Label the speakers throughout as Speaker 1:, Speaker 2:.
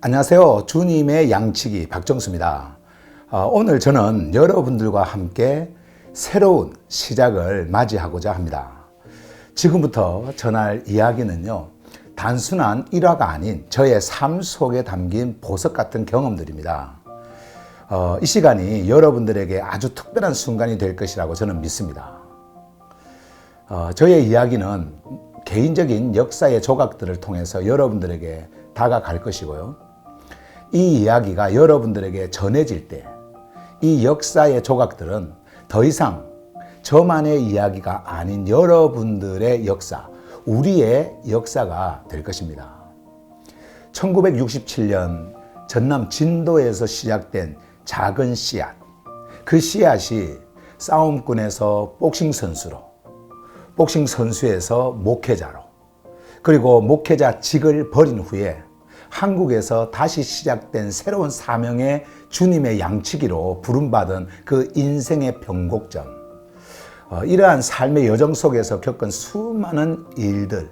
Speaker 1: 안녕하세요. 주님의 양치기 박정수입니다. 오늘 저는 여러분들과 함께 새로운 시작을 맞이하고자 합니다. 지금부터 전할 이야기는요, 단순한 일화가 아닌 저의 삶 속에 담긴 보석 같은 경험들입니다. 이 시간이 여러분들에게 아주 특별한 순간이 될 것이라고 저는 믿습니다. 저의 이야기는 개인적인 역사의 조각들을 통해서 여러분들에게 다가갈 것이고요. 이 이야기가 여러분들에게 전해질 때 이 역사의 조각들은 더 이상 저만의 이야기가 아닌 여러분들의 역사, 우리의 역사가 될 것입니다. 1967년 전남 진도에서 시작된 작은 씨앗, 그 씨앗이 싸움꾼에서 복싱 선수로, 복싱 선수에서 목회자로, 그리고 목회자직을 버린 후에 한국에서 다시 시작된 새로운 사명의 주님의 양치기로 부름받은 그 인생의 변곡점, 이러한 삶의 여정 속에서 겪은 수많은 일들,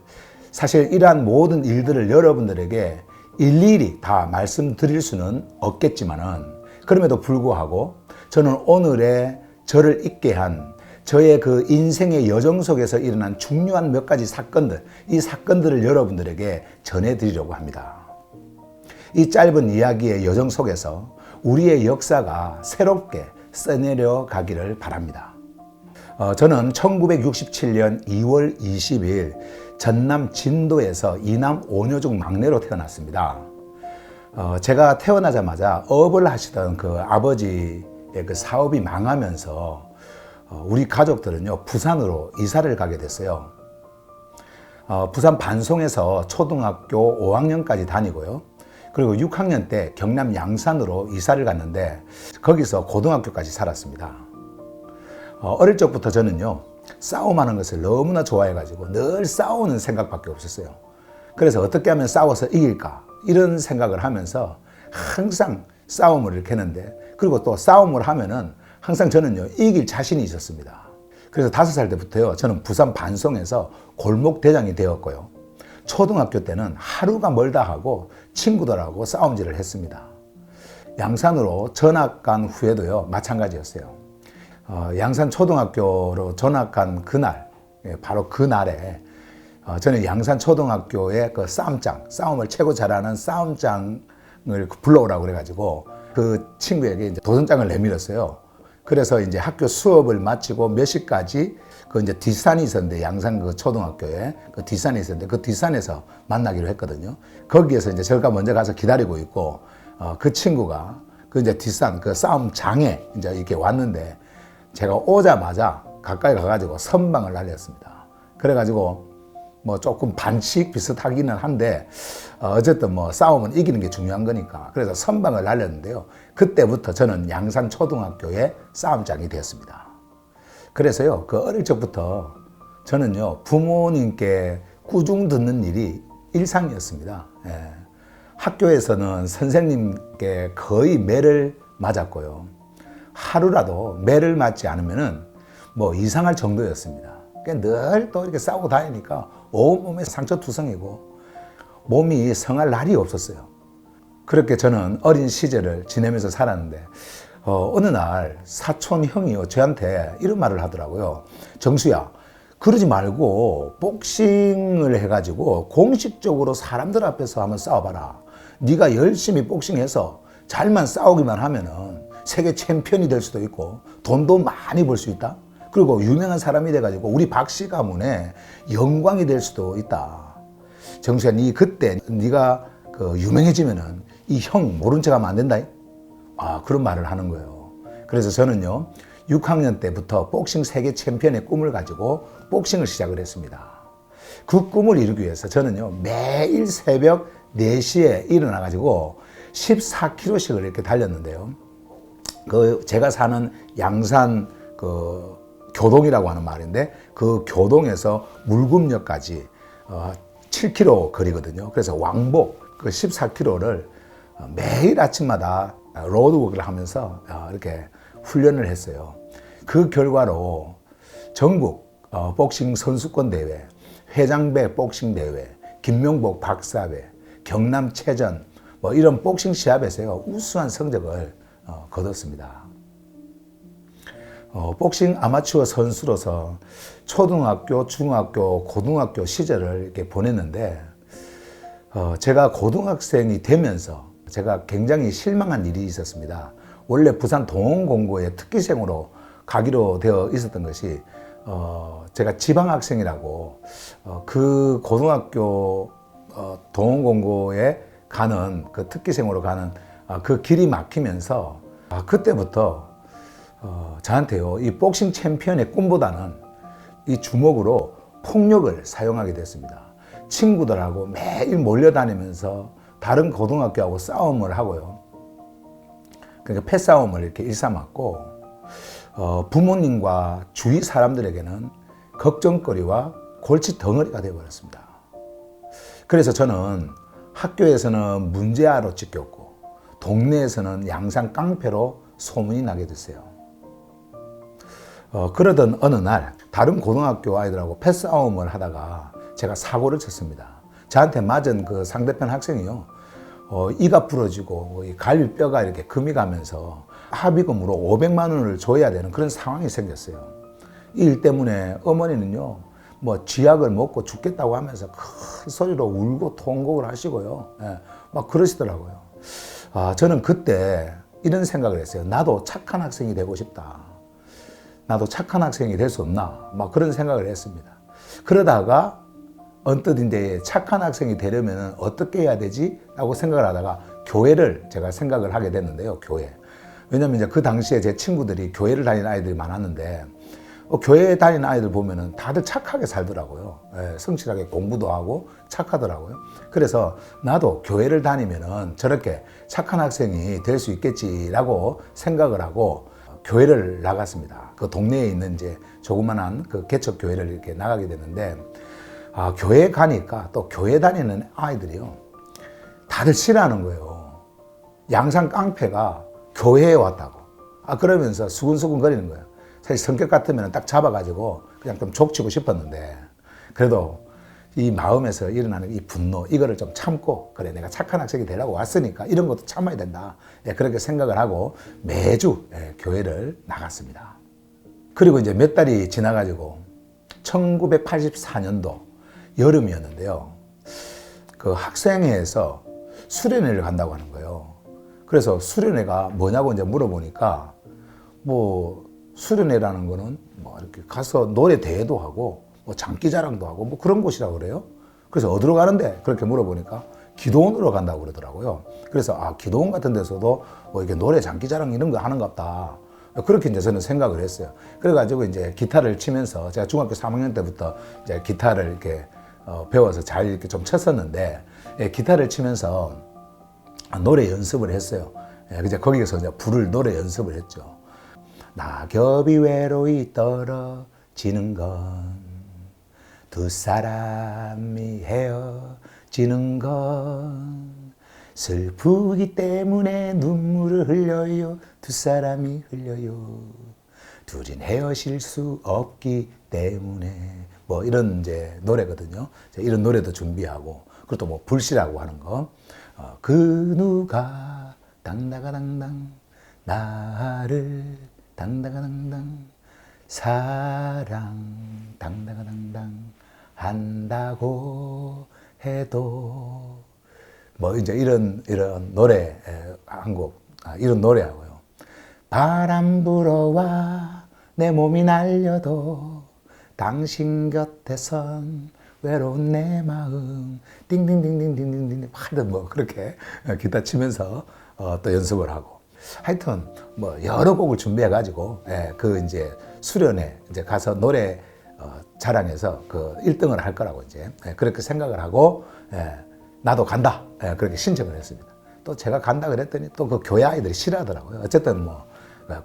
Speaker 1: 사실 이러한 모든 일들을 여러분들에게 일일이 다 말씀드릴 수는 없겠지만은, 그럼에도 불구하고 저는 오늘의 저를 있게 한 저의 그 인생의 여정 속에서 일어난 중요한 몇 가지 사건들, 이 사건들을 여러분들에게 전해드리려고 합니다. 이 짧은 이야기의 여정 속에서 우리의 역사가 새롭게 써내려 가기를 바랍니다. 저는 1967년 2월 20일 전남 진도에서 이남 5녀 막내로 태어났습니다. 제가 태어나자마자 업을 하시던 그 아버지의 그 사업이 망하면서 우리 가족들은요, 부산으로 이사를 가게 됐어요. 부산 반송에서 초등학교 5학년까지 다니고요. 그리고 6학년 때 경남 양산으로 이사를 갔는데 거기서 고등학교까지 살았습니다. 어릴 적부터 저는요, 싸움하는 것을 너무나 좋아해가지고 늘 싸우는 생각밖에 없었어요. 그래서 어떻게 하면 싸워서 이길까 이런 생각을 하면서 항상 싸움을 이렇게 했는데, 그리고 또 싸움을 하면은 항상 저는요, 이길 자신이 있었습니다. 그래서 5살 때부터요, 저는 부산 반송에서 골목 대장이 되었고요. 초등학교 때는 하루가 멀다 하고 친구들하고 싸움질을 했습니다. 양산으로 전학 간 후에도요, 마찬가지였어요. 양산 초등학교로 전학 간 그날, 바로 그날에 저는 양산 초등학교의 그 싸움을 최고 잘하는 싸움장을 불러오라고 그래가지고 그 친구에게 이제 도전장을 내밀었어요. 그래서 이제 학교 수업을 마치고 몇 시까지 그 이제 뒷산이 있었는데, 양산 그 초등학교에 그 뒷산이 있었는데 그 뒷산에서 만나기로 했거든요. 거기에서 이제 저가 먼저 가서 기다리고 있고, 그 친구가 그 이제 뒷산 그 싸움장에 이제 이렇게 왔는데, 제가 오자마자 가까이 가가지고 선방을 날렸습니다. 그래가지고 뭐 조금 반칙 비슷하기는 한데, 어쨌든 뭐 싸움은 이기는 게 중요한 거니까, 그래서 선방을 날렸는데요. 그때부터 저는 양산 초등학교의 싸움장이 되었습니다. 그래서요, 그 어릴 적부터 저는요, 부모님께 꾸중 듣는 일이 일상이었습니다. 예. 학교에서는 선생님께 거의 매를 맞았고요. 하루라도 매를 맞지 않으면은 뭐 이상할 정도였습니다. 늘 또 이렇게 싸우고 다니니까 온몸에 상처투성이고 몸이 성할 날이 없었어요. 그렇게 저는 어린 시절을 지내면서 살았는데, 어느 날 사촌 형이요, 저한테 이런 말을 하더라고요. 정수야, 그러지 말고 복싱을 해가지고 공식적으로 사람들 앞에서 한번 싸워봐라. 네가 열심히 복싱해서 잘만 싸우기만 하면은 세계 챔피언이 될 수도 있고 돈도 많이 벌 수 있다. 그리고 유명한 사람이 돼가지고 우리 박씨 가문의 영광이 될 수도 있다. 정수야, 그때 네가 그 유명해지면은 이 형 모른 척 하면 안 된다. 그런 말을 하는 거예요. 그래서 저는요, 6학년 때부터 복싱 세계 챔피언의 꿈을 가지고 복싱을 시작을 했습니다. 그 꿈을 이루기 위해서 저는요, 매일 새벽 4시에 일어나가지고 14km씩을 이렇게 달렸는데요. 제가 사는 양산 교동이라고 하는 말인데, 그 교동에서 물금역까지 7km 거리거든요. 그래서 왕복 그 14km를 매일 아침마다 로드워크를 하면서 이렇게 훈련을 했어요. 그 결과로 전국 복싱 선수권 대회, 회장배 복싱 대회, 김명복 박사배, 경남체전 뭐 이런 복싱 시합에서요 우수한 성적을 거뒀습니다. 복싱 아마추어 선수로서 초등학교, 중학교, 고등학교 시절을 이렇게 보냈는데 제가 고등학생이 되면서 제가 굉장히 실망한 일이 있었습니다. 원래 부산 동원공고에 특기생으로 가기로 되어 있었던 것이 제가 지방학생이라고 그 고등학교 동원공고에 가는 그 특기생으로 가는 그 길이 막히면서 그때부터 저한테요 이 복싱 챔피언의 꿈보다는 이 주먹으로 폭력을 사용하게 됐습니다. 친구들하고 매일 몰려다니면서 다른 고등학교하고 싸움을 하고요. 그러니까 패싸움을 이렇게 일삼았고 부모님과 주위 사람들에게는 걱정거리와 골치 덩어리가 되어버렸습니다. 그래서 저는 학교에서는 문제아로 찢겼고 동네에서는 양산 깡패로 소문이 나게 됐어요. 그러던 어느 날 다른 고등학교 아이들하고 패싸움을 하다가 제가 사고를 쳤습니다. 저한테 맞은 그 상대편 학생이요 이가 부러지고 갈비뼈가 이렇게 금이 가면서 합의금으로 500만 원을 줘야 되는 그런 상황이 생겼어요. 이 일 때문에 어머니는요 뭐 쥐약을 먹고 죽겠다고 하면서 큰 소리로 울고 통곡을 하시고요. 막 그러시더라고요. 저는 그때 이런 생각을 했어요. 나도 착한 학생이 되고 싶다. 나도 착한 학생이 될 수 없나? 막 그런 생각을 했습니다. 그러다가 언뜻 이제 착한 학생이 되려면 어떻게 해야 되지? 라고 생각을 하다가 교회를 제가 생각을 하게 됐는데요. 교회. 왜냐면 이제 그 당시에 제 친구들이 교회를 다니는 아이들이 많았는데 교회에 다니는 아이들 보면은 다들 착하게 살더라고요. 성실하게 공부도 하고 착하더라고요. 그래서 나도 교회를 다니면은 저렇게 착한 학생이 될 수 있겠지라고 생각을 하고 교회를 나갔습니다. 그 동네에 있는 이제 조그만한 그 개척 교회를 이렇게 나가게 됐는데 교회에 가니까 또 교회 다니는 아이들이요 다들 싫어하는 거예요. 양산 깡패가 교회에 왔다고. 그러면서 수근수근 거리는 거예요. 사실 성격 같으면 딱 잡아가지고 그냥 좀 족치고 싶었는데 그래도 이 마음에서 일어나는 이 분노 이거를 좀 참고 그래 내가 착한 학생이 되려고 왔으니까 이런 것도 참아야 된다. 그렇게 생각을 하고 매주 교회를 나갔습니다. 그리고 이제 몇 달이 지나가지고 1984년도 여름이었는데요. 그 학생회에서 수련회를 간다고 하는 거예요. 그래서 수련회가 뭐냐고 이제 물어보니까 뭐 수련회라는 거는 뭐 이렇게 가서 노래 대회도 하고 뭐 장기자랑도 하고 뭐 그런 곳이라고 그래요. 그래서 어디로 가는데? 그렇게 물어보니까 기도원으로 간다고 그러더라고요. 그래서 기도원 같은 데서도 뭐 이렇게 노래 장기자랑 이런 거 하는가 보다. 그렇게 이제 저는 생각을 했어요. 그래가지고 이제 기타를 치면서 제가 중학교 3학년 때부터 이제 기타를 이렇게 배워서 잘 이렇게 좀 쳤었는데 기타를 치면서 노래 연습을 했어요. 이제 거기서 이제 부를 노래 연습을 했죠. 낙엽이 외로이 떨어지는 건 두 사람이 헤어지는 건 슬프기 때문에 눈물을 흘려요. 두 사람이 흘려요. 둘인 헤어질 수 없기 때문에 뭐 이런 이제 노래거든요. 이런 노래도 준비하고 그리고 또 뭐 불시라고 하는 거. 그 누가 당당당당 나를 당당당당 사랑 당당당당 한다고 해도 뭐 이제 이런 노래 한 곡 이런 노래하고요. 바람 불어와 내 몸이 날려도 당신 곁에선 외로운 내 마음 띵띵띵띵띵띵띵 하여튼 뭐 그렇게 기타 치면서 또 연습을 하고 하여튼 뭐 여러 곡을 준비해 가지고 그 이제 수련회 이제 가서 노래 자랑해서 그 1등을 할 거라고 이제 그렇게 생각을 하고 나도 간다 그렇게 신청을 했습니다. 또 제가 간다 그랬더니 또 그 교회 아이들이 싫어하더라고요. 어쨌든 뭐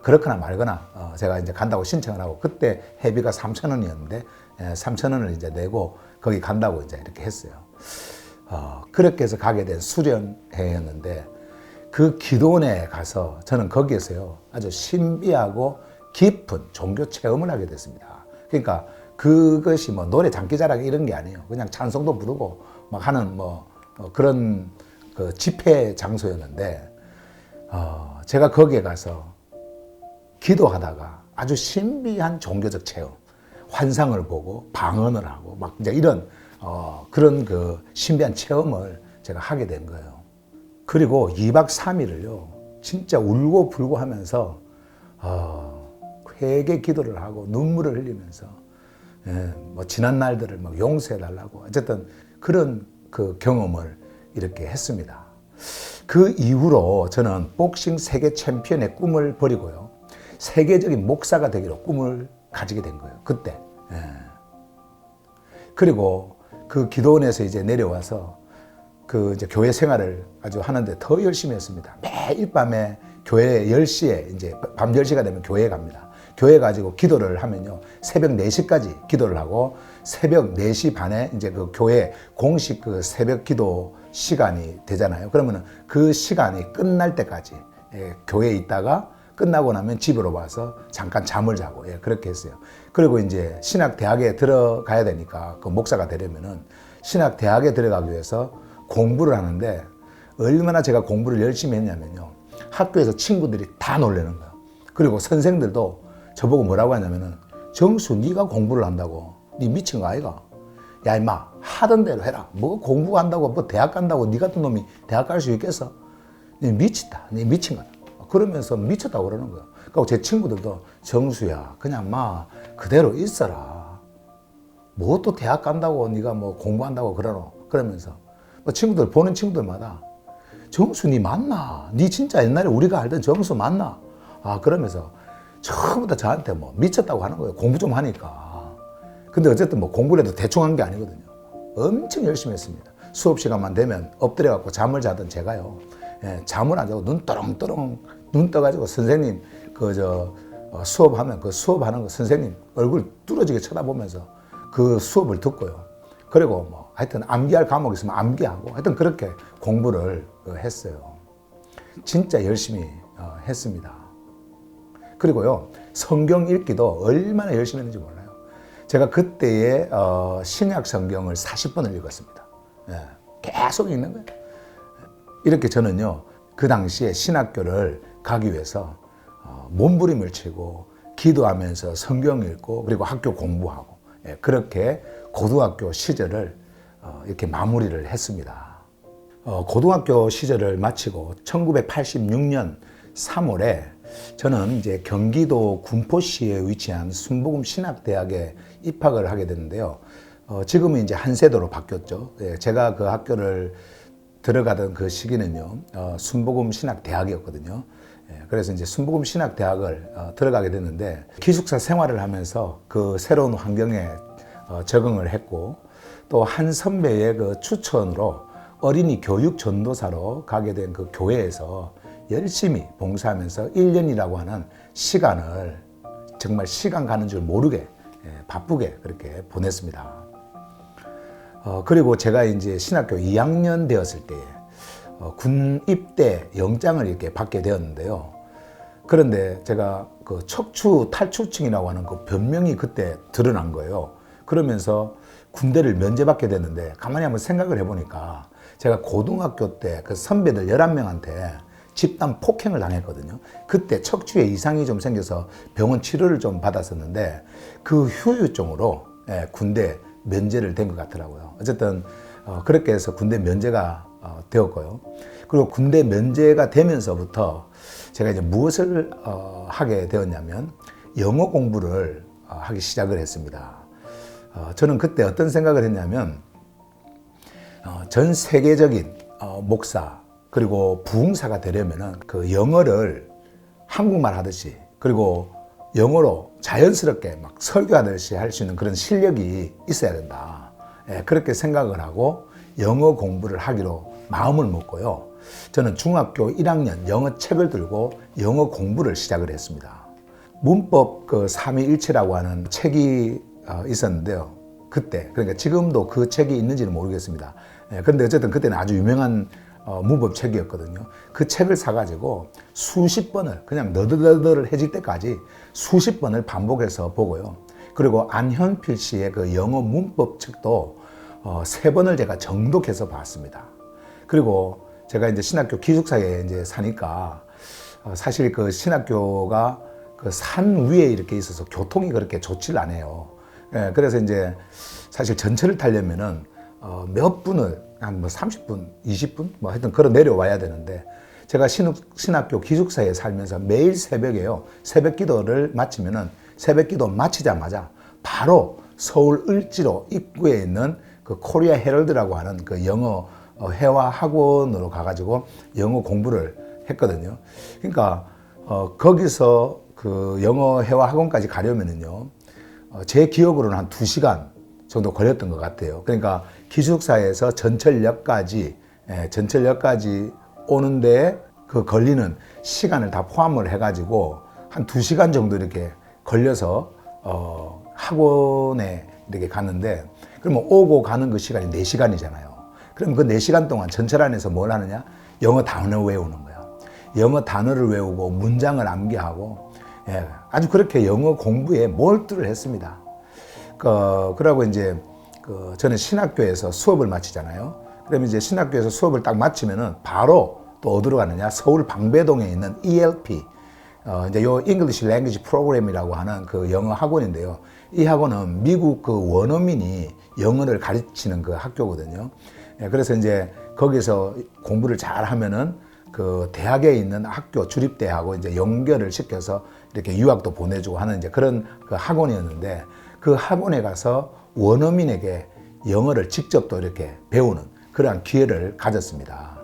Speaker 1: 그렇거나 말거나 제가 이제 간다고 신청을 하고 그때 회비가 3,000원이었는데 3,000원을 이제 내고 거기 간다고 이제 이렇게 했어요. 그렇게 해서 가게 된 수련회였는데 그 기도원에 가서 저는 거기에서요 아주 신비하고 깊은 종교 체험을 하게 됐습니다. 그러니까 그것이 뭐 노래 장기자랑 이런 게 아니에요. 그냥 찬송도 부르고 막 하는 그런 그 집회 장소였는데 제가 거기에 가서 기도하다가 아주 신비한 종교적 체험, 환상을 보고 방언을 하고 막 이제 이런 그런 그 신비한 체험을 제가 하게 된 거예요. 그리고 2박 3일을요 진짜 울고 불고 하면서 회개 기도를 하고 눈물을 흘리면서 뭐 지난 날들을 막 용서해 달라고 어쨌든 그런 그 경험을 이렇게 했습니다. 그 이후로 저는 복싱 세계 챔피언의 꿈을 버리고요 세계적인 목사가 되기로 꿈을 가지게 된 거예요. 그때. 그리고 그 기도원에서 이제 내려와서 그 이제 교회 생활을 아주 하는데 더 열심히 했습니다. 매일 밤에 교회 10시에 이제 밤 10시가 되면 교회에 갑니다. 교회 가지고 기도를 하면요 새벽 4시까지 기도를 하고 새벽 4시 반에 이제 그 교회 공식 그 새벽 기도 시간이 되잖아요. 그러면은 그 시간이 끝날 때까지 교회에 있다가 끝나고 나면 집으로 와서 잠깐 잠을 자고 그렇게 했어요. 그리고 이제 신학대학에 들어가야 되니까 그 목사가 되려면은 신학대학에 들어가기 위해서 공부를 하는데 얼마나 제가 공부를 열심히 했냐면요 학교에서 친구들이 다 놀라는 거예요. 그리고 선생들도 저보고 뭐라고 하냐면은 정수 네가 공부를 한다고 네 미친 거 아이가? 야 임마 하던 대로 해라. 뭐 공부한다고 뭐 대학 간다고 네 같은 놈이 대학 갈 수 있겠어? 네 미치다. 네 미친 거다. 그러면서 미쳤다고 그러는 거예요. 그리고 제 친구들도 정수야 그냥 막 그대로 있어라. 뭐 또 대학 간다고 네가 뭐 공부한다고 그러노? 그러면서 뭐 친구들 보는 친구들마다 정수 니 맞나? 니 진짜 옛날에 우리가 알던 정수 맞나? 그러면서 전부 다 저한테 뭐 미쳤다고 하는 거예요. 공부 좀 하니까. 근데 어쨌든 뭐 공부를 해도 대충 한 게 아니거든요. 엄청 열심히 했습니다. 수업 시간만 되면 엎드려 갖고 잠을 자던 제가요. 잠을 안 자고 눈 또렁또렁 눈 떠가지고 선생님 수업하면 그 수업하는 거 선생님 얼굴 뚫어지게 쳐다보면서 그 수업을 듣고요. 그리고 뭐 하여튼 암기할 과목 있으면 암기하고 하여튼 그렇게 공부를 했어요. 진짜 열심히 했습니다. 그리고요 성경 읽기도 얼마나 열심히 했는지 몰라요. 제가 그때의 신약 성경을 40번을 읽었습니다. 계속 읽는 거예요. 이렇게 저는요 그 당시에 신학교를 가기 위해서 몸부림을 치고 기도하면서 성경 읽고 그리고 학교 공부하고 그렇게 고등학교 시절을 이렇게 마무리를 했습니다. 고등학교 시절을 마치고 1986년 3월에 저는 이제 경기도 군포시에 위치한 순복음 신학대학에 입학을 하게 됐는데요. 지금은 이제 한세대로 바뀌었죠. 제가 그 학교를 들어가던 그 시기는요, 순복음 신학대학이었거든요. 그래서 이제 순복음 신학대학을 들어가게 됐는데 기숙사 생활을 하면서 그 새로운 환경에 적응을 했고 또 한 선배의 그 추천으로 어린이 교육 전도사로 가게 된 그 교회에서 열심히 봉사하면서 1년이라고 하는 시간을 정말 시간 가는 줄 모르게 바쁘게 그렇게 보냈습니다. 그리고 제가 이제 신학교 2학년 되었을 때에 군 입대 영장을 이렇게 받게 되었는데요. 그런데 제가 그 척추 탈출증이라고 하는 그 변명이 그때 드러난 거예요. 그러면서 군대를 면제받게 됐는데 가만히 한번 생각을 해보니까 제가 고등학교 때 그 선배들 11명한테 집단 폭행을 당했거든요. 그때 척추에 이상이 좀 생겨서 병원 치료를 좀 받았었는데 그 후유증으로 군대 면제를 된 것 같더라고요. 어쨌든 그렇게 해서 군대 면제가 되었고요. 그리고 군대 면제가 되면서부터 제가 이제 무엇을 하게 되었냐면 영어 공부를 하기 시작을 했습니다. 저는 그때 어떤 생각을 했냐면 전 세계적인 목사 그리고 부흥사가 되려면은 그 영어를 한국말 하듯이 그리고 영어로 자연스럽게 막 설교하듯이 할 수 있는 그런 실력이 있어야 된다. 그렇게 생각을 하고 영어 공부를 하기로 마음을 먹고요. 저는 중학교 1학년 영어 책을 들고 영어 공부를 시작을 했습니다. 문법 그 삼위일체라고 하는 책이 있었는데요. 그때 그러니까 지금도 그 책이 있는지는 모르겠습니다. 그런데 어쨌든 그때는 아주 유명한 문법책이었거든요. 그 책을 사가지고 수십 번을 그냥 너덜너덜해질 때까지 수십 번을 반복해서 보고요. 그리고 안현필 씨의 그 영어 문법 책도 3번을 제가 정독해서 봤습니다. 그리고 제가 이제 신학교 기숙사에 이제 사니까 사실 그 신학교가 그 산 위에 이렇게 있어서 교통이 그렇게 좋지를 않아요. 예, 그래서 이제 사실 전철을 타려면은 몇 분을 한 뭐 30분, 20분 뭐 하여튼 걸어 내려와야 되는데 제가 신학교 기숙사에 살면서 매일 새벽에요. 새벽 기도를 마치면은 새벽 기도 마치자마자 바로 서울 을지로 입구에 있는 그 코리아 헤럴드라고 하는 그 영어 회화 학원으로 가가지고 영어 공부를 했거든요. 그러니까 거기서 그 영어 회화 학원까지 가려면은요, 제 기억으로는 한 2시간 정도 걸렸던 것 같아요. 그러니까 기숙사에서 전철역까지 오는데 그 걸리는 시간을 다 포함을 해가지고 한 2시간 정도 이렇게 걸려서 학원에 이렇게 갔는데, 그러면 오고 가는 그 시간이 4시간이잖아요. 그럼 그 4시간 동안 전철 안에서 뭘 하느냐? 영어 단어 외우는 거야. 영어 단어를 외우고 문장을 암기하고, 아주 그렇게 영어 공부에 몰두를 했습니다. 그러고 이제 저는 신학교에서 수업을 마치잖아요. 그러면 이제 신학교에서 수업을 딱 마치면은 바로 또 어디로 가느냐? 서울 방배동에 있는 ELP, 이제 요 English Language Program이라고 하는 그 영어 학원인데요. 이 학원은 미국 그 원어민이 영어를 가르치는 그 학교거든요. 그래서 이제 거기서 공부를 잘 하면은 그 대학에 있는 학교 주립대하고 이제 연결을 시켜서 이렇게 유학도 보내주고 하는 이제 그런 그 학원이었는데, 그 학원에 가서 원어민에게 영어를 직접 또 이렇게 배우는 그러한 기회를 가졌습니다.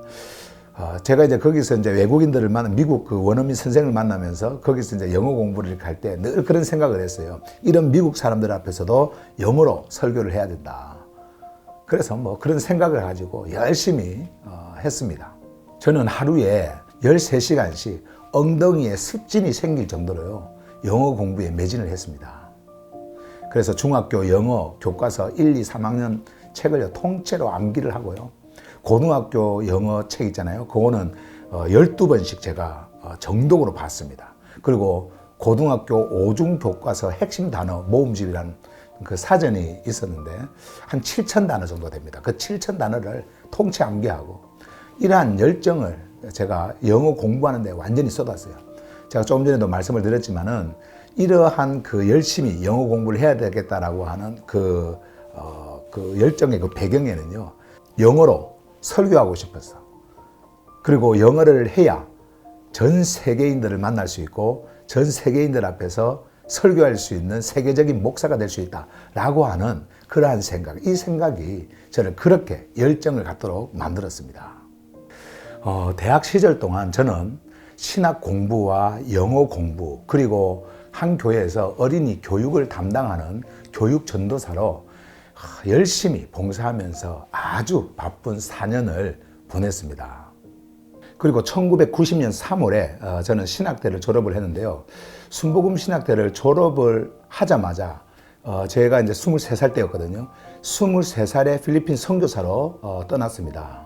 Speaker 1: 제가 이제 거기서 이제 외국인들을 미국 그 원어민 선생을 만나면서 거기서 이제 영어 공부를 이렇게 할 때 늘 그런 생각을 했어요. 이런 미국 사람들 앞에서도 영어로 설교를 해야 된다. 그래서 뭐 그런 생각을 가지고 열심히 했습니다. 저는 하루에 13시간씩 엉덩이에 습진이 생길 정도로요, 영어 공부에 매진을 했습니다. 그래서 중학교 영어 교과서 1, 2, 3학년 책을 통째로 암기를 하고요. 고등학교 영어 책 있잖아요. 그거는 12번씩 제가 정독으로 봤습니다. 그리고 고등학교 5중 교과서 핵심 단어 모음집이라는 그 사전이 있었는데 한 7,000단어 정도 됩니다. 그 7,000단어를 통째 암기하고, 이러한 열정을 제가 영어 공부하는 데 완전히 쏟았어요. 제가 조금 전에도 말씀을 드렸지만은 이러한 그 열심히 영어 공부를 해야 되겠다라고 하는 그 열정의 그 배경에는요, 영어로 설교하고 싶었어. 그리고 영어를 해야 전 세계인들을 만날 수 있고 전 세계인들 앞에서 설교할 수 있는 세계적인 목사가 될 수 있다라고 하는 그러한 생각, 이 생각이 저를 그렇게 열정을 갖도록 만들었습니다. 대학 시절 동안 저는 신학 공부와 영어 공부, 그리고 한 교회에서 어린이 교육을 담당하는 교육 전도사로 열심히 봉사하면서 아주 바쁜 4년을 보냈습니다. 그리고 1990년 3월에 저는 신학대를 졸업을 했는데요. 순복음 신학대를 졸업을 하자마자 제가 이제 23살 때였거든요. 23살에 필리핀 선교사로 떠났습니다.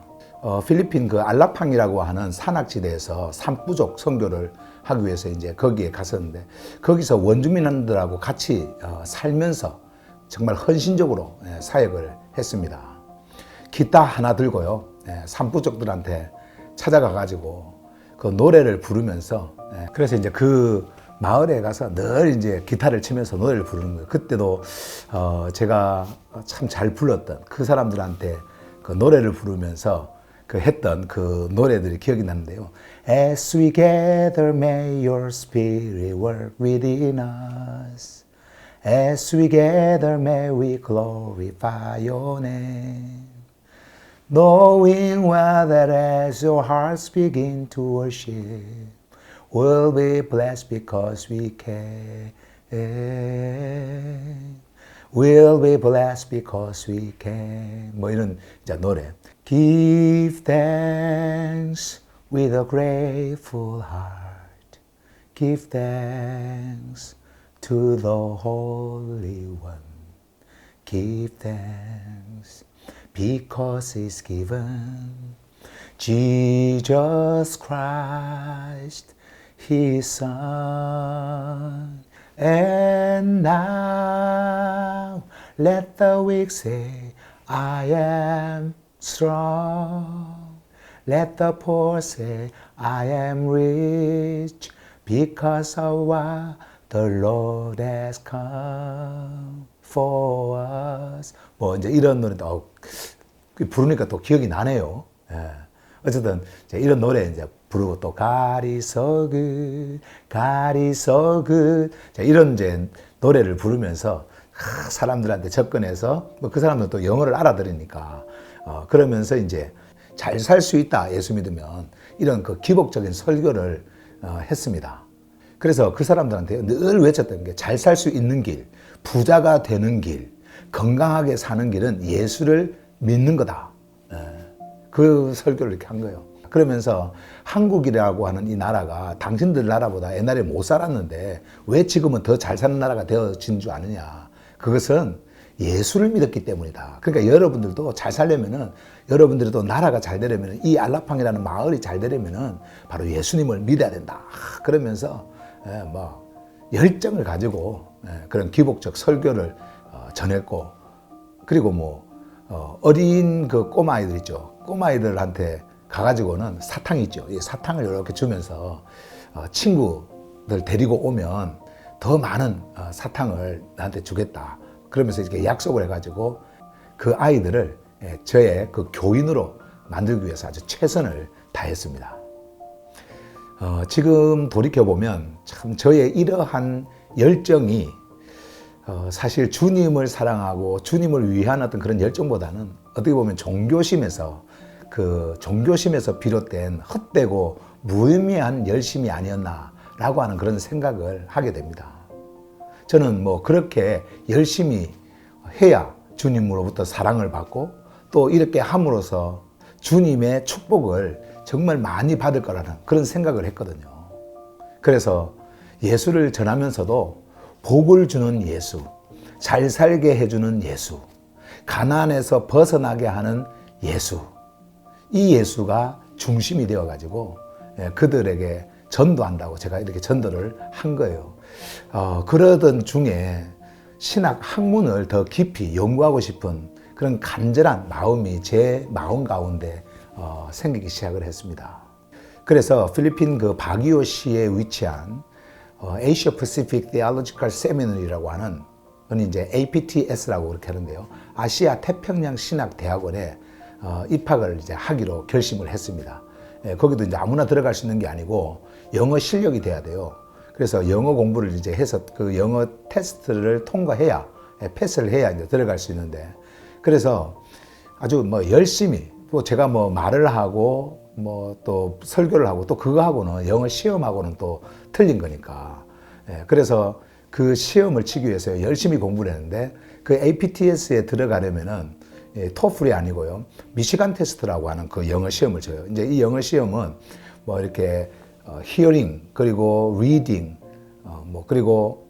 Speaker 1: 필리핀 그 알라팡이라고 하는 산악지대에서 산부족 선교를 하기 위해서 이제 거기에 갔었는데, 거기서 원주민들하고 같이 살면서 정말 헌신적으로 사역을 했습니다. 기타 하나 들고요, 산부족들한테 찾아가 가지고 그 노래를 부르면서, 그래서 이제 그 마을에 가서 늘 이제 기타를 치면서 노래를 부르는 거예요. 그때도 제가 참 잘 불렀던 그 사람들한테 그 노래를 부르면서 그 했던 그 노래들이 기억이 나는데요. As we gather, may your spirit work within us. As we gather, may we glorify your name. Knowing well that as your hearts begin to worship, we'll be blessed because we can. We'll be blessed because we can. 뭐 이런 이제 노래. Give thanks with a grateful heart. Give thanks to the Holy One. Give thanks because He's given. Jesus Christ, His Son. And now let the weak say, I am strong. Let the poor say, I am rich because of what the Lord has come for us. 뭐 이제 이런 노래도 부르니까 또 기억이 나네요. 예. 어쨌든 이런 노래 이제 부르고 또 God is so good, God is so good. 이런 이제 노래를 부르면서 사람들한테 접근해서 뭐 그 사람들은 또 영어를 알아들으니까 그러면서 이제 잘 살 수 있다 예수 믿으면 이런 그 기복적인 설교를 했습니다. 그래서 그 사람들한테 늘 외쳤던 게 잘 살 수 있는 길, 부자가 되는 길, 건강하게 사는 길은 예수를 믿는 거다. 그 설교를 이렇게 한 거예요. 그러면서 한국이라고 하는 이 나라가 당신들 나라보다 옛날에 못 살았는데 왜 지금은 더 잘 사는 나라가 되어진 줄 아느냐. 그것은 예수를 믿었기 때문이다. 그러니까 여러분들도 잘 살려면은, 여러분들도 나라가 잘 되려면은, 이 알라팡이라는 마을이 잘 되려면은 바로 예수님을 믿어야 된다. 그러면서 뭐 열정을 가지고 그런 기복적 설교를 전했고, 그리고 뭐 어린 그 꼬마아이들 있죠. 꼬마아이들한테 가가지고는 사탕이 있죠. 이 사탕을 이렇게 주면서 친구들 데리고 오면 더 많은 사탕을 나한테 주겠다. 그러면서 이렇게 약속을 해가지고 그 아이들을 저의 그 교인으로 만들기 위해서 아주 최선을 다했습니다. 지금 돌이켜보면 참 저의 이러한 열정이 사실 주님을 사랑하고 주님을 위한 어떤 그런 열정보다는 어떻게 보면 종교심에서 비롯된 헛되고 무의미한 열심이 아니었나라고 하는 그런 생각을 하게 됩니다. 저는 뭐 그렇게 열심히 해야 주님으로부터 사랑을 받고 또 이렇게 함으로써 주님의 축복을 정말 많이 받을 거라는 그런 생각을 했거든요. 그래서 예수를 전하면서도 복을 주는 예수, 잘 살게 해주는 예수, 가난에서 벗어나게 하는 예수, 이 예수가 중심이 되어가지고 그들에게 전도한다고 제가 이렇게 전도를 한 거예요. 그러던 중에 신학 학문을 더 깊이 연구하고 싶은 그런 간절한 마음이 제 마음 가운데 생기기 시작을 했습니다. 그래서 필리핀 그 바기오시에 위치한 Asia Pacific Theological Seminary라고 하는, 이제 APTS라고 그렇게 하는데요. 아시아 태평양 신학 대학원에 입학을 이제 하기로 결심을 했습니다. 거기도 이제 아무나 들어갈 수 있는 게 아니고 영어 실력이 돼야 돼요. 그래서 영어 공부를 이제 해서 그 영어 테스트를 통과해야, 패스를 해야 이제 들어갈 수 있는데, 그래서 아주 뭐 열심히, 또 제가 뭐 말을 하고 뭐 또 설교를 하고 또 그거하고는 영어 시험하고는 또 틀린 거니까. 그래서 그 시험을 치기 위해서 열심히 공부를 했는데, 그 APTS에 들어가려면은 토플이 아니고요, 미시간 테스트라고 하는 그 영어 시험을 쳐요. 이제 이 영어 시험은 뭐 이렇게 히어링, 그리고 리딩, 뭐 그리고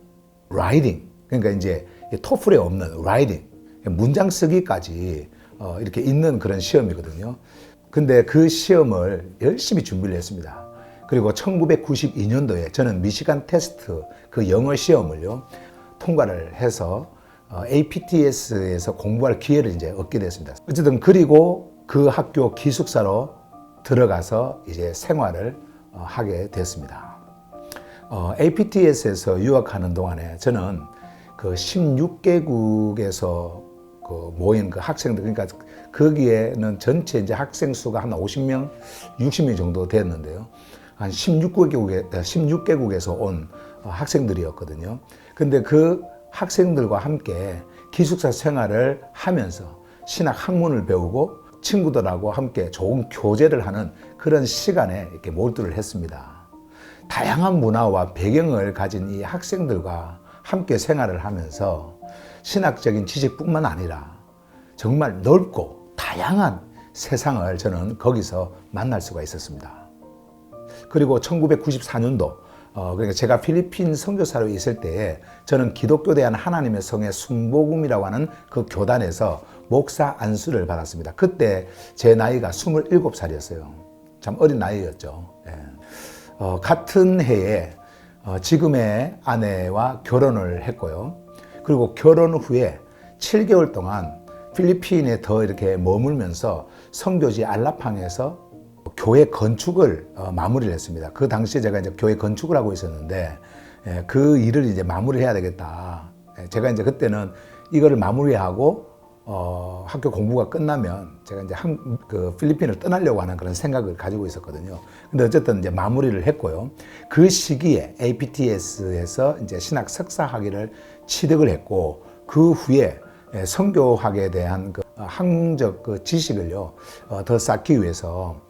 Speaker 1: 라이팅, 그러니까 이제 토플에 없는 라이팅, 문장 쓰기까지 이렇게 있는 그런 시험이거든요. 근데 그 시험을 열심히 준비를 했습니다. 그리고 1992년도에 저는 미시간 테스트 그 영어 시험을요 통과를 해서 APTS에서 공부할 기회를 이제 얻게 됐습니다. 어쨌든 그리고 그 학교 기숙사로 들어가서 이제 생활을 하게 됐습니다. APTS에서 유학하는 동안에 저는 그 16개국에서 그 모인 그 학생들, 그러니까 거기에는 전체 이제 학생 수가 한 50명, 60명 정도 됐는데요. 한 16개국에서 온 학생들이었거든요. 근데 그 학생들과 함께 기숙사 생활을 하면서 신학 학문을 배우고 친구들하고 함께 좋은 교제를 하는 그런 시간에 이렇게 몰두를 했습니다. 다양한 문화와 배경을 가진 이 학생들과 함께 생활을 하면서 신학적인 지식뿐만 아니라 정말 넓고 다양한 세상을 저는 거기서 만날 수가 있었습니다. 그리고 1994년도 그러니까 제가 필리핀 선교사로 있을 때에 저는 기독교 대한 하나님의 성의 순복음이라고 하는 그 교단에서 목사 안수를 받았습니다. 그때 제 나이가 27살이었어요. 참 어린 나이였죠. 같은 해에 지금의 아내와 결혼을 했고요. 그리고 결혼 후에 7개월 동안 필리핀에 더 이렇게 머물면서 선교지 알라팡에서 교회 건축을 마무리를 했습니다. 그 당시에 제가 이제 교회 건축을 하고 있었는데 그 일을 이제 마무리해야 되겠다. 제가 이제 그때는 이거를 마무리하고 학교 공부가 끝나면 제가 이제 그 필리핀을 떠나려고 하는 그런 생각을 가지고 있었거든요. 근데 어쨌든 이제 마무리를 했고요. 그 시기에 APTS에서 이제 신학 석사 학위를 취득을 했고 그 후에 선교학에 대한 그 학문적 그 지식을요 더 쌓기 위해서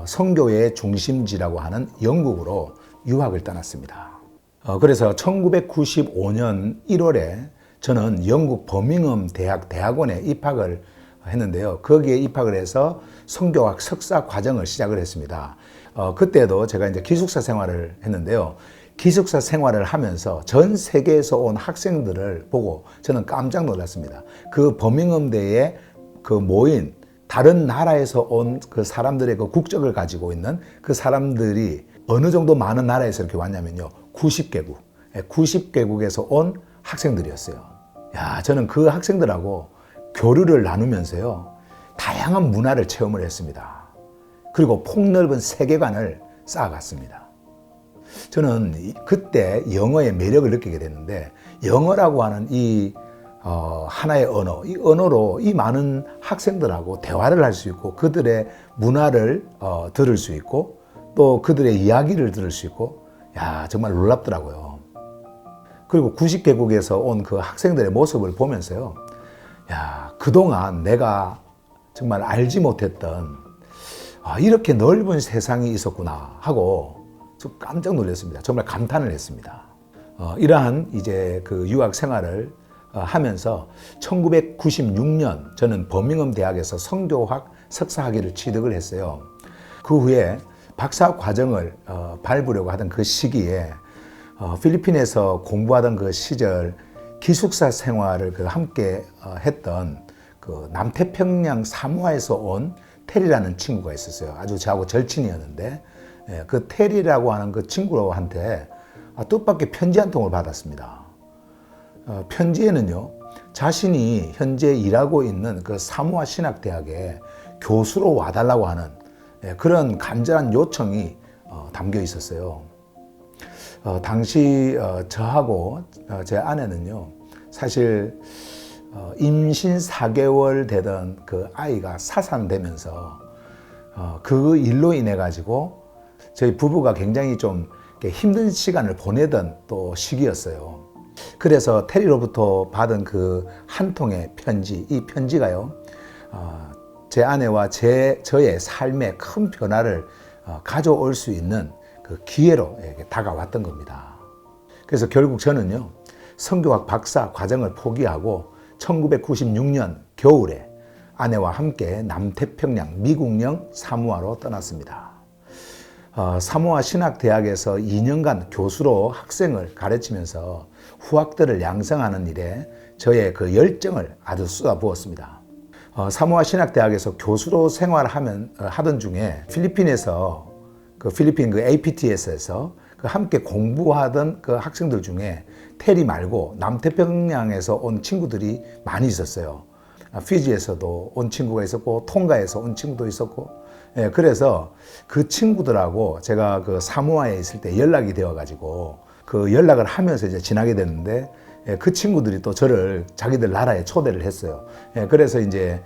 Speaker 1: 선교의 중심지라고 하는 영국으로 유학을 떠났습니다. 그래서 1995년 1월에 저는 영국 버밍엄 대학원에 입학을 했는데요. 거기에 입학을 해서 선교학 석사 과정을 시작을 했습니다. 그때도 제가 이제 기숙사 생활을 했는데요. 기숙사 생활을 하면서 전 세계에서 온 학생들을 보고 저는 깜짝 놀랐습니다. 그 버밍엄대에 그 모인 다른 나라에서 온 그 사람들의 그 국적을 가지고 있는 그 사람들이 어느 정도 많은 나라에서 이렇게 왔냐면요. 90개국. 90개국에서 온 학생들이었어요. 야, 저는 그 학생들하고 교류를 나누면서요. 다양한 문화를 체험을 했습니다. 그리고 폭넓은 세계관을 쌓아갔습니다. 저는 그때 영어의 매력을 느끼게 됐는데 영어라고 하는 이 하나의 언어, 이 언어로 이 많은 학생들하고 대화를 할 수 있고 그들의 문화를 들을 수 있고 또 그들의 이야기를 들을 수 있고 야 정말 놀랍더라고요. 그리고 90개국에서 온 그 학생들의 모습을 보면서요. 야 그동안 내가 정말 알지 못했던 이렇게 넓은 세상이 있었구나 하고 좀 깜짝 놀랐습니다. 정말 감탄을 했습니다. 이러한 이제 그 유학 생활을 하면서 1996년 저는 버밍엄 대학에서 선교학 석사 학위를 취득을 했어요. 그 후에 박사 과정을 밟으려고 하던 그 시기에 필리핀에서 공부하던 그 시절 기숙사 생활을 함께 했던 그 남태평양 사모아에서 온 테리라는 친구가 있었어요. 아주 저하고 절친이었는데 그 테리라고 하는 그 친구한테 뜻밖의 편지 한 통을 받았습니다. 편지에는요, 자신이 현재 일하고 있는 그 사모아 신학대학에 교수로 와달라고 하는 그런 간절한 요청이 담겨 있었어요. 당시 저하고 제 아내는요, 사실 임신 4개월 되던 그 아이가 사산되면서 그 일로 인해 가지고 저희 부부가 굉장히 좀 힘든 시간을 보내던 또 시기였어요. 그래서 테리로부터 받은 그 한 통의 편지, 이 편지가요, 제 아내와 저의 삶에 큰 변화를 가져올 수 있는 그 기회로 다가왔던 겁니다. 그래서 결국 저는요, 선교학 박사 과정을 포기하고 1996년 겨울에 아내와 함께 남태평양 미국령 사모아로 떠났습니다. 사모아 신학대학에서 2년간 교수로 학생을 가르치면서 후학들을 양성하는 일에 저의 그 열정을 아주 쏟아부었습니다. 사모아 신학대학에서 교수로 하던 중에 필리핀에서 필리핀 APTS에서 함께 공부하던 그 학생들 중에 테리 말고 남태평양에서 온 친구들이 많이 있었어요. 피지에서도 온 친구가 있었고 통가에서 온 친구도 있었고 그래서 그 친구들하고 제가 그 사모아에 있을 때 연락이 되어가지고 그 연락을 하면서 이제 지나게 됐는데 그 친구들이 또 저를 자기들 나라에 초대를 했어요. 그래서 이제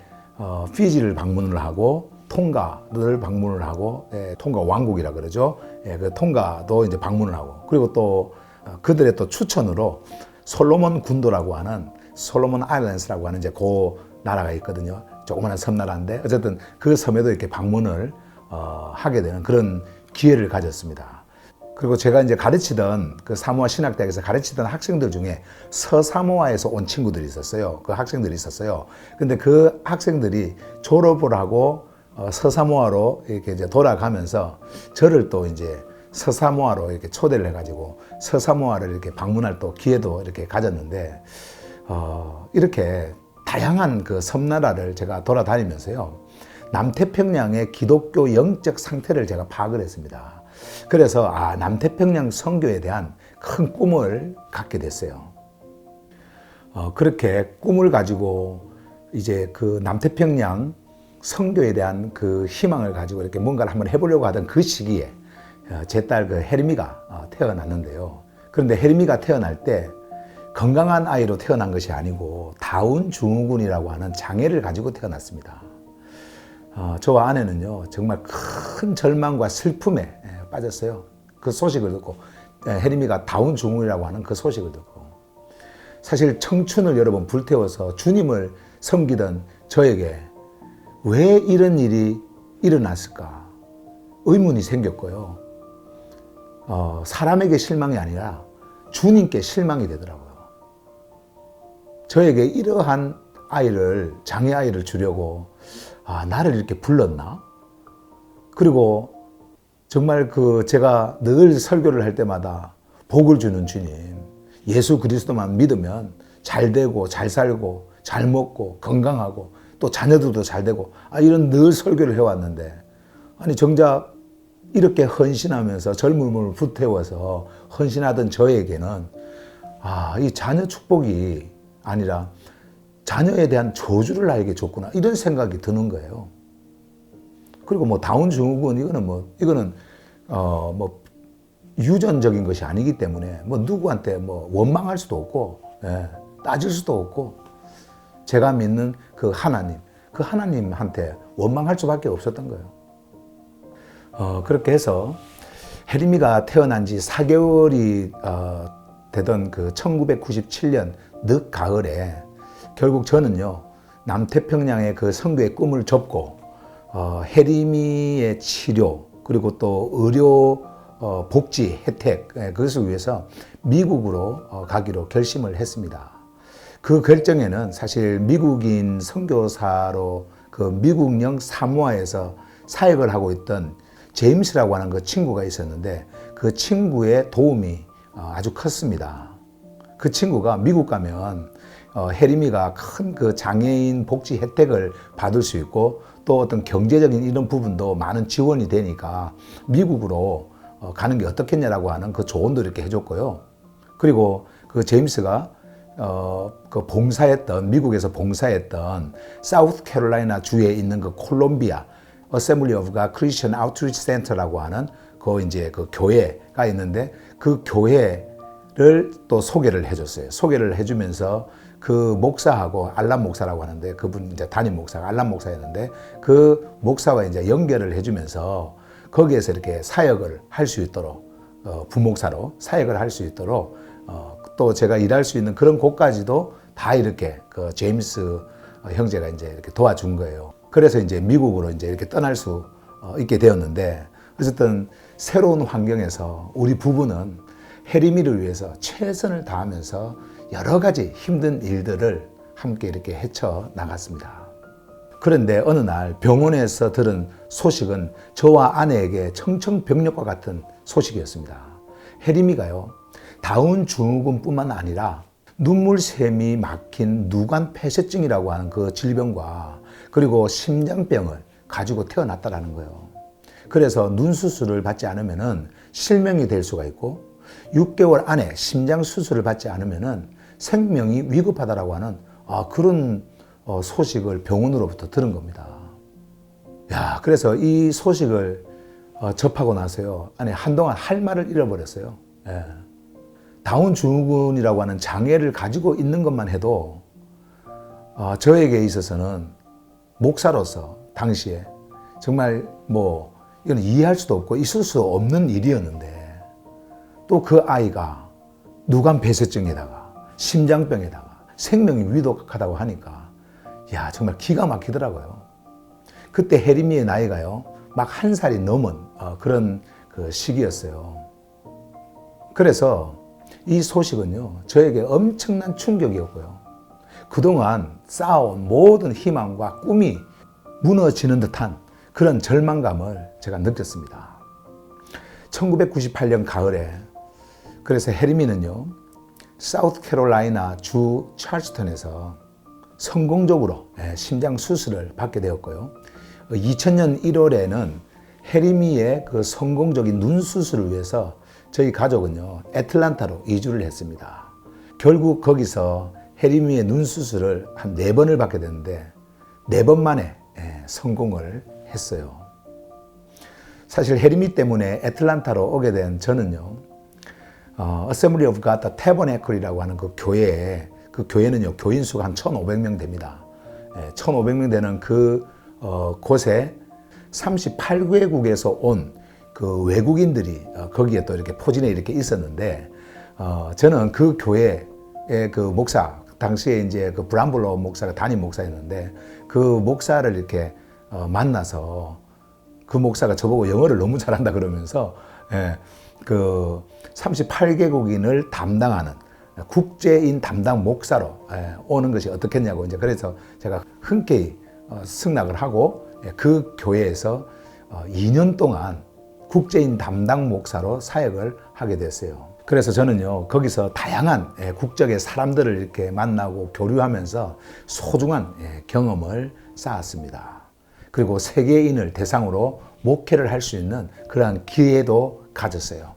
Speaker 1: 피지를 방문을 하고 통가를 방문을 하고 통가 왕국이라 그러죠. 그 통가도 이제 방문을 하고 그리고 또 그들의 또 추천으로 솔로몬 군도라고 하는 솔로몬 아일랜드라고 하는 이제 그 나라가 있거든요. 조그마한 섬나라인데 어쨌든 그 섬에도 이렇게 방문을 하게 되는 그런 기회를 가졌습니다. 그리고 제가 이제 가르치던 그 사모아 신학대학에서 가르치던 학생들 중에 서사모아에서 온 친구들이 있었어요. 그 학생들이 있었어요. 근데 그 학생들이 졸업을 하고 서사모아로 이렇게 이제 돌아가면서 저를 또 이제 서사모아로 이렇게 초대를 해가지고 서사모아를 이렇게 방문할 또 기회도 이렇게 가졌는데, 이렇게 다양한 그 섬나라를 제가 돌아다니면서요, 남태평양의 기독교 영적 상태를 제가 파악을 했습니다. 그래서 남태평양 선교에 대한 큰 꿈을 갖게 됐어요. 그렇게 꿈을 가지고 이제 그 남태평양 선교에 대한 그 희망을 가지고 이렇게 뭔가를 한번 해보려고 하던 그 시기에 제 딸 그 혜림이가 태어났는데요. 그런데 혜림이가 태어날 때 건강한 아이로 태어난 것이 아니고 다운 증후군이라고 하는 장애를 가지고 태어났습니다. 저와 아내는요, 정말 큰 절망과 슬픔에 빠졌어요. 그 소식을 듣고, 혜림이가 다운 증후군이라고 하는 그 소식을 듣고. 사실 청춘을 여러 번 불태워서 주님을 섬기던 저에게 왜 이런 일이 일어났을까 의문이 생겼고요. 사람에게 실망이 아니라 주님께 실망이 되더라고요. 저에게 이러한 아이를, 장애 아이를 주려고 나를 이렇게 불렀나? 그리고 정말 제가 늘 설교를 할 때마다 복을 주는 주님, 예수 그리스도만 믿으면 잘 되고 잘 살고 잘 먹고 건강하고 또 자녀들도 잘 되고 이런 늘 설교를 해왔는데, 아니 정작 이렇게 헌신하면서 젊음을 불태워서 헌신하던 저에게는 이 자녀 축복이 아니라 자녀에 대한 저주를 나에게 줬구나, 이런 생각이 드는 거예요. 그리고 뭐 다운 증후군 이거는 유전적인 것이 아니기 때문에 누구한테 원망할 수도 없고, 따질 수도 없고, 제가 믿는 그 하나님한테 원망할 수밖에 없었던 거예요. 그렇게 해서 혜림이가 태어난 지 4개월이 되던 그 1997년 늦가을에 결국 저는요, 남태평양의 그 선교의 꿈을 접고 혜림이의 치료, 그리고 또 의료 복지 혜택, 그것을 위해서 미국으로 가기로 결심을 했습니다. 그 결정에는 사실 미국인 선교사로 그 미국령 사모아에서 사역을 하고 있던 제임스라고 하는 그 친구가 있었는데, 그 친구의 도움이 아주 컸습니다. 그 친구가 미국 가면 혜림이가 큰 그 장애인 복지 혜택을 받을 수 있고, 또 어떤 경제적인 이런 부분도 많은 지원이 되니까 미국으로 가는 게 어떻겠냐라고 하는 그 조언도 이렇게 해줬고요. 그리고 그 제임스가 미국에서 봉사했던 사우스캐롤라이나 주에 있는 그 콜롬비아 Assembly of God Christian Outreach Center라고 하는 그 교회가 있는데, 그 교회를 또 소개를 해줬어요. 소개를 해주면서 그 목사하고 알람 목사라고 하는데, 그분 이제 담임 목사가 알람 목사였는데, 그 목사와 이제 연결을 해주면서 거기에서 이렇게 사역을 할 수 있도록, 부목사로 사역을 할 수 있도록, 또 제가 일할 수 있는 그런 곳까지도 다 이렇게 그 제임스 형제가 이제 이렇게 도와준 거예요. 그래서 이제 미국으로 이제 이렇게 떠날 수 있게 되었는데, 어쨌든 새로운 환경에서 우리 부부는 혜림이를 위해서 최선을 다하면서 여러 가지 힘든 일들을 함께 이렇게 헤쳐 나갔습니다. 그런데 어느 날 병원에서 들은 소식은 저와 아내에게 청천벽력과 같은 소식이었습니다. 혜림이가요, 다운 증후군뿐만 아니라 눈물샘이 막힌 누관 폐쇄증이라고 하는 그 질병과, 그리고 심장병을 가지고 태어났다라는 거예요. 그래서 눈 수술을 받지 않으면은 실명이 될 수가 있고, 6개월 안에 심장 수술을 받지 않으면은 생명이 위급하다라고 하는 그런 소식을 병원으로부터 들은 겁니다. 그래서 이 소식을 접하고 나서요, 한동안 할 말을 잃어버렸어요. 다운 증후군이라고 하는 장애를 가지고 있는 것만 해도 저에게 있어서는 목사로서 당시에 정말 이건 이해할 수도 없고 있을 수 없는 일이었는데, 또 그 아이가 누관 폐쇄증에다가 심장병에다가 생명이 위독하다고 하니까 정말 기가 막히더라고요. 그때 혜림이의 나이가요, 막 1살이 넘은 그런 그 시기였어요. 그래서 이 소식은요, 저에게 엄청난 충격이었고요. 그동안 쌓아온 모든 희망과 꿈이 무너지는 듯한 그런 절망감을 제가 느꼈습니다. 1998년 가을에 그래서 해림이는요 사우스캐롤라이나 주 찰스턴에서 성공적으로 심장 수술을 받게 되었고요. 2000년 1월에는 해림이의 그 성공적인 눈 수술을 위해서 저희 가족은요 애틀란타로 이주를 했습니다. 결국 거기서 해림이의 눈 수술을 한 4번을 받게 됐는데 4번 만에 성공을 했어요. 사실 해림이 때문에 애틀란타로 오게 된 저는요 Assembly of God Tabernacle이라고 하는 그 교회에, 그 교회는요 교인 수가 한 1,500명 됩니다. 1,500명 되는 그 곳에 38개국에서 온 그 외국인들이 거기에 또 이렇게 포진해 이렇게 있었는데 저는 그 교회의 그 목사, 당시에 이제 그 브람블로 목사가 담임 목사였는데 그 목사를 이렇게 만나서 그 목사가 저보고 영어를 너무 잘한다 그러면서 그 38개국인을 담당하는 국제인 담당 목사로 오는 것이 어떻겠냐고 이제 그래서 제가 흔쾌히 승낙을 하고 그 교회에서 2년 동안 국제인 담당 목사로 사역을 하게 됐어요. 그래서 저는요 거기서 다양한 국적의 사람들을 이렇게 만나고 교류하면서 소중한 경험을 쌓았습니다. 그리고 세계인을 대상으로 목회를 할 수 있는 그러한 기회도 가졌어요.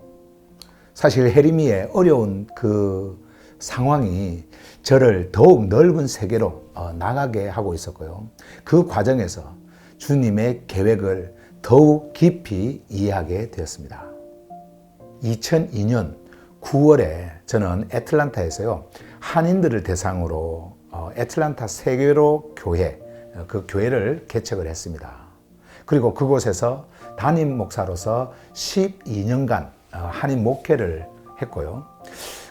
Speaker 1: 사실 해림이의 어려운 그 상황이 저를 더욱 넓은 세계로 나가게 하고 있었고요. 그 과정에서 주님의 계획을 더욱 깊이 이해하게 되었습니다. 2002년 9월에 저는 애틀란타에서요 한인들을 대상으로 애틀란타 세계로 교회, 그 교회를 개척을 했습니다. 그리고 그곳에서 담임 목사로서 12년간 한인 목회를 했고요.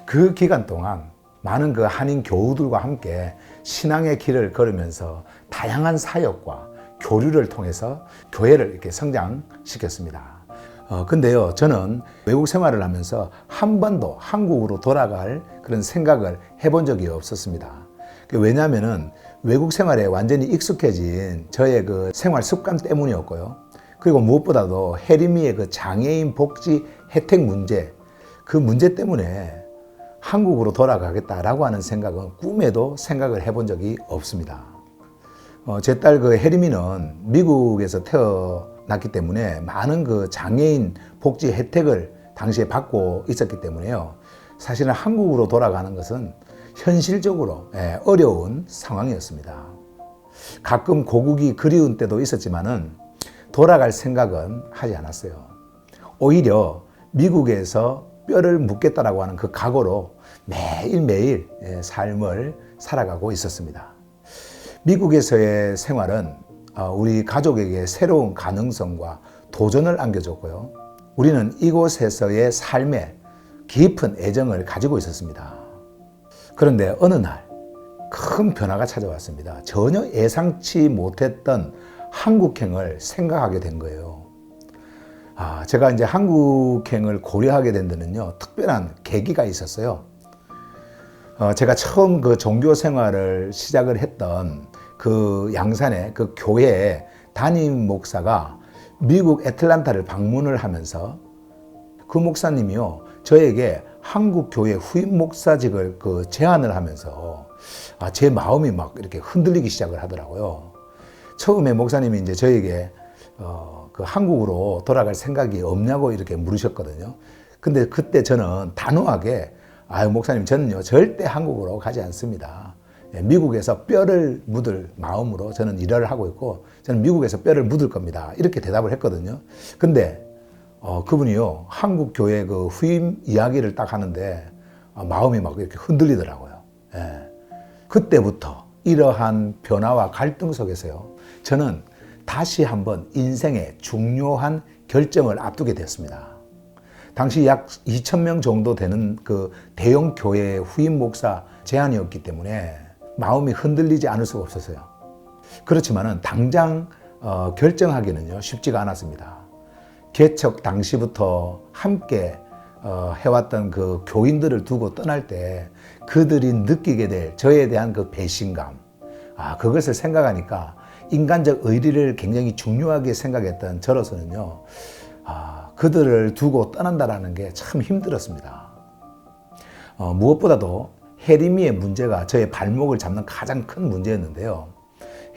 Speaker 1: 그 기간 동안 많은 그 한인 교우들과 함께 신앙의 길을 걸으면서 다양한 사역과 교류를 통해서 교회를 이렇게 성장시켰습니다. 근데요, 저는 외국 생활을 하면서 한 번도 한국으로 돌아갈 그런 생각을 해본 적이 없었습니다. 왜냐하면은 외국 생활에 완전히 익숙해진 저의 그 생활 습관 때문이었고요. 그리고 무엇보다도 해림이의 그 장애인 복지 혜택 문제, 그 문제 때문에 한국으로 돌아가겠다라고 하는 생각은 꿈에도 생각을 해본 적이 없습니다. 제 딸 그 해림이는 미국에서 태어났기 때문에 많은 그 장애인 복지 혜택을 당시에 받고 있었기 때문에요. 사실은 한국으로 돌아가는 것은 현실적으로 어려운 상황이었습니다. 가끔 고국이 그리운 때도 있었지만은 돌아갈 생각은 하지 않았어요. 오히려 미국에서 뼈를 묻겠다라고 하는 그 각오로 매일매일 삶을 살아가고 있었습니다. 미국에서의 생활은 우리 가족에게 새로운 가능성과 도전을 안겨줬고요. 우리는 이곳에서의 삶에 깊은 애정을 가지고 있었습니다. 그런데 어느 날 큰 변화가 찾아왔습니다. 전혀 예상치 못했던 한국행을 생각하게 된 거예요. 제가 이제 한국행을 고려하게 된 데는요, 특별한 계기가 있었어요. 제가 처음 그 종교 생활을 시작을 했던 그 양산의 그 교회의 담임 목사가 미국 애틀란타를 방문을 하면서 그 목사님이요, 저에게 한국 교회 후임 목사직을 그 제안을 하면서 제 마음이 막 이렇게 흔들리기 시작을 하더라고요. 처음에 목사님이 이제 저에게 그 한국으로 돌아갈 생각이 없냐고 이렇게 물으셨거든요. 근데 그때 저는 단호하게 목사님, 저는요 절대 한국으로 가지 않습니다. 미국에서 뼈를 묻을 마음으로 저는 일을 하고 있고 저는 미국에서 뼈를 묻을 겁니다. 이렇게 대답을 했거든요. 근데 그분이요 한국 교회 그 후임 이야기를 딱 하는데 마음이 막 이렇게 흔들리더라고요. 그때부터 이러한 변화와 갈등 속에서요 저는 다시 한번 인생의 중요한 결정을 앞두게 됐습니다. 당시 약 2,000명 정도 되는 그 대형 교회의 후임 목사 제안이었기 때문에 마음이 흔들리지 않을 수가 없었어요. 그렇지만은 당장 결정하기는요 쉽지가 않았습니다. 개척 당시부터 함께 해왔던 그 교인들을 두고 떠날 때 그들이 느끼게 될 저에 대한 그 배신감, 그것을 생각하니까 인간적 의리를 굉장히 중요하게 생각했던 저로서는요 그들을 두고 떠난다라는 게 참 힘들었습니다. 무엇보다도 헤리미의 문제가 저의 발목을 잡는 가장 큰 문제였는데요.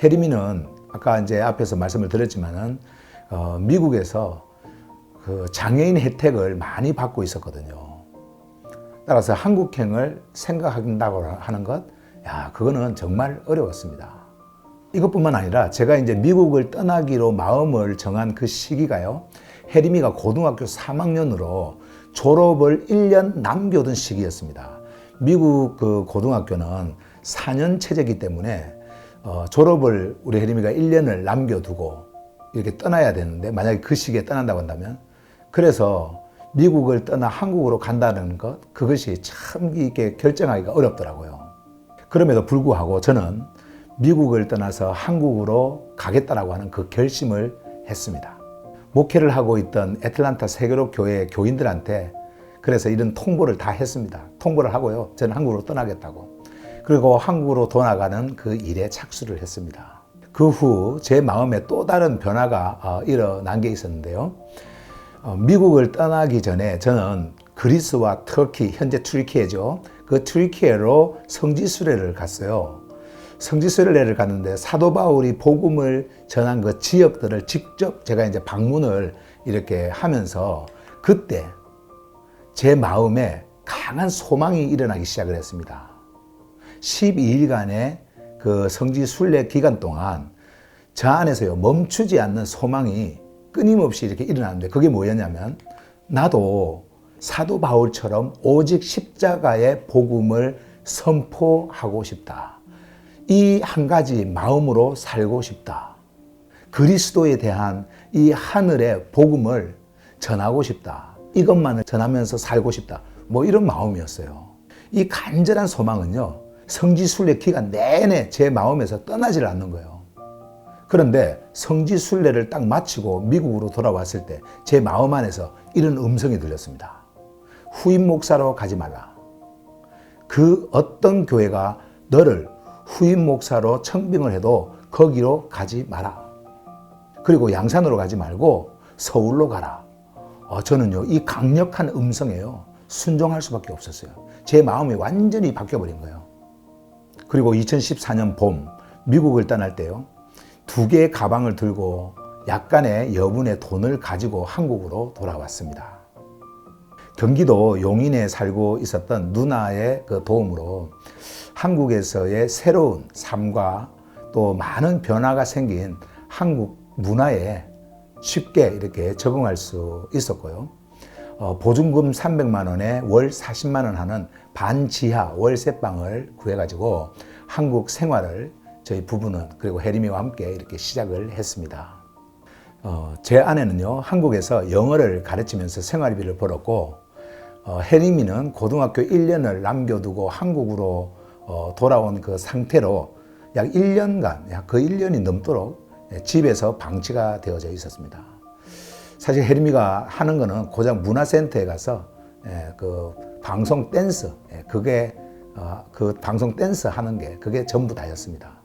Speaker 1: 헤리미는 아까 이제 앞에서 말씀을 드렸지만은 미국에서 그 장애인 혜택을 많이 받고 있었거든요. 따라서 한국행을 생각한다고 하는 것, 그거는 정말 어려웠습니다. 이것뿐만 아니라 제가 이제 미국을 떠나기로 마음을 정한 그 시기가요, 헤리미가 고등학교 3학년으로 졸업을 1년 남겨둔 시기였습니다. 미국 그 고등학교는 4년 체제이기 때문에 졸업을 우리 헤리미가 1년을 남겨두고 이렇게 떠나야 되는데, 만약에 그 시기에 떠난다고 한다면, 그래서 미국을 떠나 한국으로 간다는 것, 그것이 참 이게 결정하기가 어렵더라고요. 그럼에도 불구하고 저는 미국을 떠나서 한국으로 가겠다라고 하는 그 결심을 했습니다. 목회를 하고 있던 애틀란타 세계로 교회 교인들한테 그래서 이런 통보를 다 했습니다. 통보를 하고요, 저는 한국으로 떠나겠다고. 그리고 한국으로 돌아가는 그 일에 착수를 했습니다. 그 후 제 마음에 또 다른 변화가 일어난 게 있었는데요. 미국을 떠나기 전에 저는 그리스와 터키, 현재 튀르키예죠. 그 튀르키예로 성지순례를 갔어요. 성지순례를 갔는데 사도 바울이 복음을 전한 그 지역들을 직접 제가 이제 방문을 이렇게 하면서 그때 제 마음에 강한 소망이 일어나기 시작을 했습니다. 12일간의 그 성지순례 기간 동안 저 안에서요, 멈추지 않는 소망이 끊임없이 이렇게 일어나는데, 그게 뭐였냐면, 나도 사도 바울처럼 오직 십자가의 복음을 선포하고 싶다. 이 한 가지 마음으로 살고 싶다. 그리스도에 대한 이 하늘의 복음을 전하고 싶다. 이것만을 전하면서 살고 싶다. 뭐 이런 마음이었어요. 이 간절한 소망은요, 성지순례 기간 내내 제 마음에서 떠나질 않는 거예요. 그런데 성지순례를 딱 마치고 미국으로 돌아왔을 때 제 마음 안에서 이런 음성이 들렸습니다. 후임 목사로 가지 말라. 그 어떤 교회가 너를 후임 목사로 청빙을 해도 거기로 가지 마라. 그리고 양산으로 가지 말고 서울로 가라. 저는요, 이 강력한 음성에요, 순종할 수밖에 없었어요. 제 마음이 완전히 바뀌어버린 거예요. 그리고 2014년 봄 미국을 떠날 때요, 2개의 가방을 들고 약간의 여분의 돈을 가지고 한국으로 돌아왔습니다. 경기도 용인에 살고 있었던 누나의 그 도움으로 한국에서의 새로운 삶과 또 많은 변화가 생긴 한국 문화에 쉽게 이렇게 적응할 수 있었고요. 보증금 300만 원에 월 40만 원 하는 반지하 월세방을 구해가지고 한국 생활을 저희 부부는, 그리고 혜림이와 함께 이렇게 시작을 했습니다. 제 아내는요, 한국에서 영어를 가르치면서 생활비를 벌었고, 혜림이는 고등학교 1년을 남겨두고 한국으로 돌아온 그 상태로 약 1년간, 약 그 1년이 넘도록 집에서 방치가 되어져 있었습니다. 사실 혜림이가 하는 거는 고작 문화센터에 가서 그 방송 댄스, 그게 그 방송 댄스 하는 게 그게 전부 다였습니다.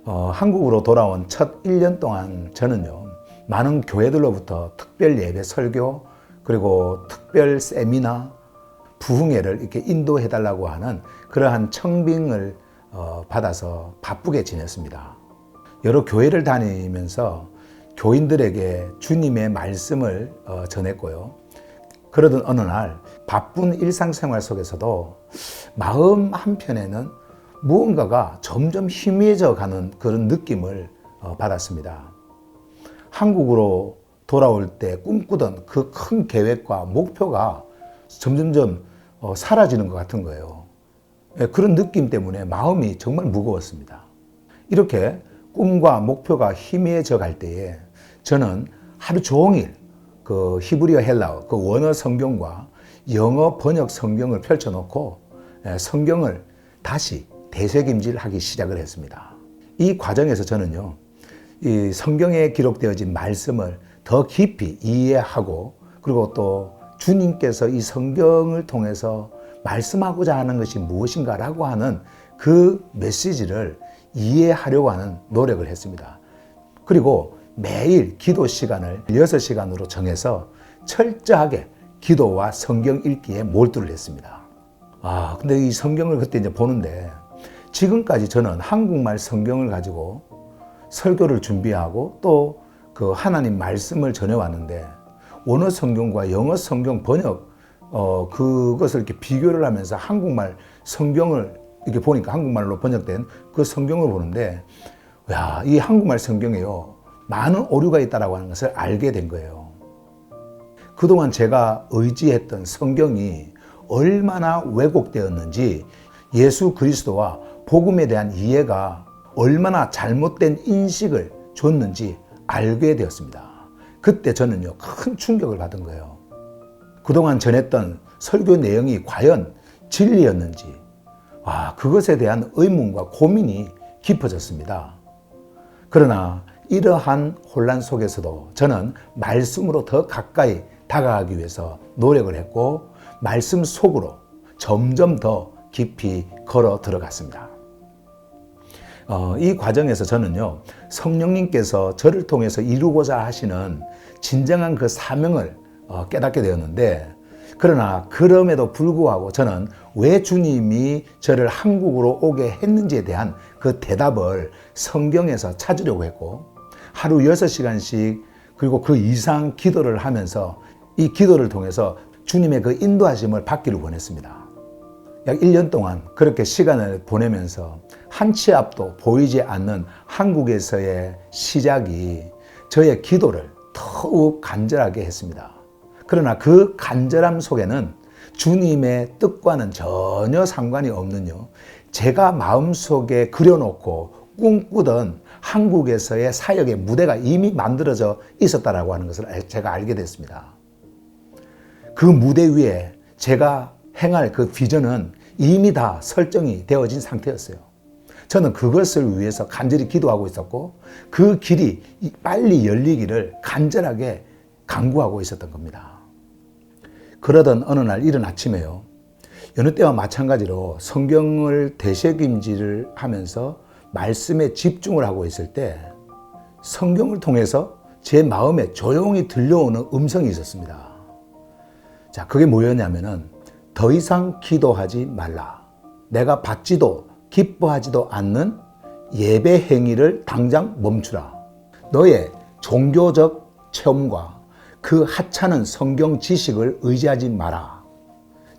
Speaker 1: 한국으로 돌아온 첫 1년 동안 저는요, 많은 교회들로부터 특별 예배 설교, 그리고 특별 세미나, 부흥회를 이렇게 인도해 달라고 하는 그러한 청빙을 받아서 바쁘게 지냈습니다. 여러 교회를 다니면서 교인들에게 주님의 말씀을 전했고요. 그러던 어느 날 바쁜 일상생활 속에서도 마음 한편에는 무언가가 점점 희미해져 가는 그런 느낌을 받았습니다. 한국으로 돌아올 때 꿈꾸던 그 큰 계획과 목표가 점점점 사라지는 것 같은 거예요. 그런 느낌 때문에 마음이 정말 무거웠습니다. 이렇게 꿈과 목표가 희미해져 갈 때에 저는 하루 종일 그 히브리어 헬라어, 그 원어 성경과 영어 번역 성경을 펼쳐놓고 성경을 다시 되새김질하기 시작을 했습니다. 이 과정에서 저는요, 이 성경에 기록되어진 말씀을 더 깊이 이해하고, 그리고 또 주님께서 이 성경을 통해서 말씀하고자 하는 것이 무엇인가라고 하는 그 메시지를 이해하려고 하는 노력을 했습니다. 그리고 매일 기도 시간을 6시간으로 정해서 철저하게 기도와 성경 읽기에 몰두를 했습니다. 근데 이 성경을 그때 이제 보는데 지금까지 저는 한국말 성경을 가지고 설교를 준비하고 또 그 하나님 말씀을 전해왔는데 원어 성경과 영어 성경 번역 그것을 이렇게 비교를 하면서 한국말 성경을 이렇게 보니까 한국말로 번역된 그 성경을 보는데 이 한국말 성경에요 많은 오류가 있다라고 하는 것을 알게 된 거예요. 그동안 제가 의지했던 성경이 얼마나 왜곡되었는지 예수 그리스도와 복음에 대한 이해가 얼마나 잘못된 인식을 줬는지 알게 되었습니다. 그때 저는요 큰 충격을 받은 거예요. 그동안 전했던 설교 내용이 과연 진리였는지 그것에 대한 의문과 고민이 깊어졌습니다. 그러나 이러한 혼란 속에서도 저는 말씀으로 더 가까이 다가가기 위해서 노력을 했고 말씀 속으로 점점 더 깊이 걸어 들어갔습니다. 이 과정에서 저는요 성령님께서 저를 통해서 이루고자 하시는 진정한 그 사명을 깨닫게 되었는데 그러나 그럼에도 불구하고 저는 왜 주님이 저를 한국으로 오게 했는지에 대한 그 대답을 성경에서 찾으려고 했고 하루 6시간씩 그리고 그 이상 기도를 하면서 이 기도를 통해서 주님의 그 인도하심을 받기를 원했습니다. 약 1년 동안 그렇게 시간을 보내면서 한 치 앞도 보이지 않는 한국에서의 시작이 저의 기도를 더욱 간절하게 했습니다. 그러나 그 간절함 속에는 주님의 뜻과는 전혀 상관이 없는요 제가 마음속에 그려놓고 꿈꾸던 한국에서의 사역의 무대가 이미 만들어져 있었다라고 하는 것을 제가 알게 됐습니다. 그 무대 위에 제가 행할 그 비전은 이미 다 설정이 되어진 상태였어요. 저는 그것을 위해서 간절히 기도하고 있었고 그 길이 빨리 열리기를 간절하게 간구하고 있었던 겁니다. 그러던 어느 날 이른 아침에요. 여느 때와 마찬가지로 성경을 되새김질을 하면서 말씀에 집중을 하고 있을 때 성경을 통해서 제 마음에 조용히 들려오는 음성이 있었습니다. 자, 그게 뭐였냐면은 더 이상 기도하지 말라. 내가 받지도 기뻐하지도 않는 예배 행위를 당장 멈추라. 너의 종교적 체험과 그 하찮은 성경 지식을 의지하지 마라.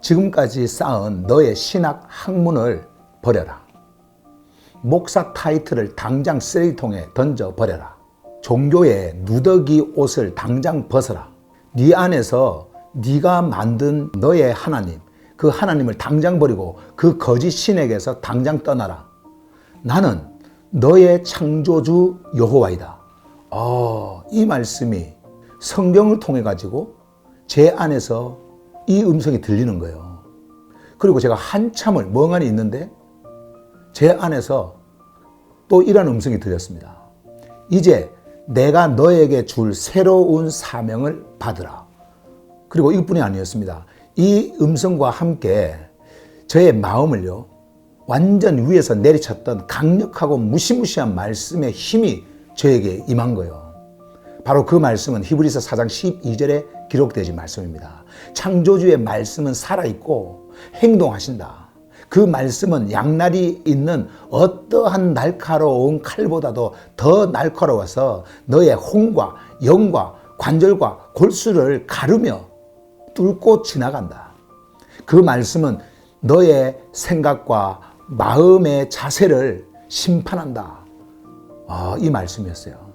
Speaker 1: 지금까지 쌓은 너의 신학 학문을 버려라. 목사 타이틀을 당장 쓰레기통에 던져버려라. 종교의 누더기 옷을 당장 벗어라. 네 안에서 네가 만든 너의 하나님, 그 하나님을 당장 버리고 그 거짓 신에게서 당장 떠나라. 나는 너의 창조주 여호와이다. 이 말씀이 성경을 통해 가지고 제 안에서 이 음성이 들리는 거예요. 그리고 제가 한참을 멍하니 있는데 제 안에서 또 이런 음성이 들렸습니다. 이제 내가 너에게 줄 새로운 사명을 받으라. 그리고 이뿐이 아니었습니다. 이 음성과 함께 저의 마음을요, 완전 위에서 내리쳤던 강력하고 무시무시한 말씀의 힘이 저에게 임한 거예요. 바로 그 말씀은 히브리서 4장 12절에 기록되어진 말씀입니다. 창조주의 말씀은 살아있고 행동하신다. 그 말씀은 양날이 있는 어떠한 날카로운 칼보다도 더 날카로워서 너의 혼과 영과 관절과 골수를 가르며 뚫고 지나간다. 그 말씀은 너의 생각과 마음의 자세를 심판한다. 이 말씀이었어요.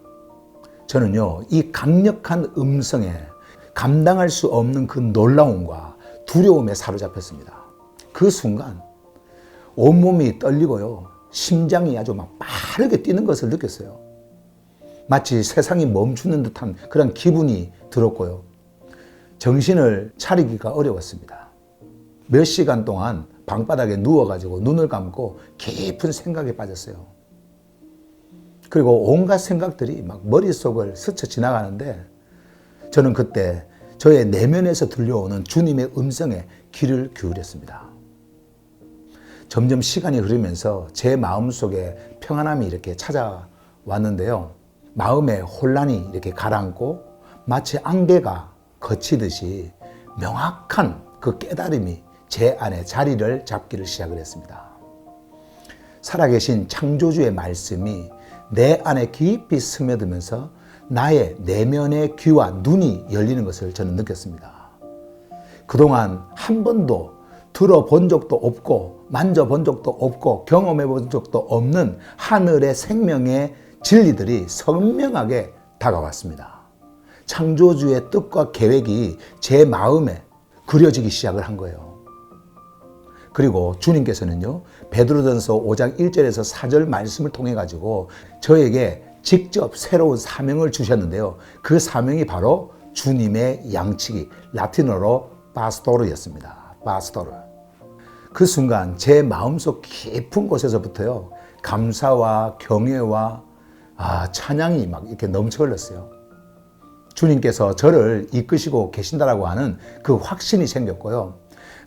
Speaker 1: 저는요, 이 강력한 음성에 감당할 수 없는 그 놀라움과 두려움에 사로잡혔습니다. 그 순간 온몸이 떨리고요, 심장이 아주 막 빠르게 뛰는 것을 느꼈어요. 마치 세상이 멈추는 듯한 그런 기분이 들었고요. 정신을 차리기가 어려웠습니다. 몇 시간 동안 방바닥에 누워가지고 눈을 감고 깊은 생각에 빠졌어요. 그리고 온갖 생각들이 막 머릿속을 스쳐 지나가는데 저는 그때 저의 내면에서 들려오는 주님의 음성에 귀를 기울였습니다. 점점 시간이 흐르면서 제 마음속에 평안함이 이렇게 찾아왔는데요. 마음의 혼란이 이렇게 가라앉고 마치 안개가 거치듯이 명확한 그 깨달음이 제 안에 자리를 잡기를 시작을 했습니다. 살아계신 창조주의 말씀이 내 안에 깊이 스며들면서 나의 내면의 귀와 눈이 열리는 것을 저는 느꼈습니다. 그동안 한 번도 들어본 적도 없고 만져본 적도 없고 경험해 본 적도 없는 하늘의 생명의 진리들이 선명하게 다가왔습니다. 창조주의 뜻과 계획이 제 마음에 그려지기 시작을 한 거예요. 그리고 주님께서는요, 베드로전서 5장 1절에서 4절 말씀을 통해 가지고 저에게 직접 새로운 사명을 주셨는데요. 그 사명이 바로 주님의 양치기, 라틴어로 파스토르였습니다. 파스토르. 그 순간 제 마음속 깊은 곳에서부터요, 감사와 경외와 찬양이 막 이렇게 넘쳐 흘렀어요. 주님께서 저를 이끄시고 계신다라고 하는 그 확신이 생겼고요.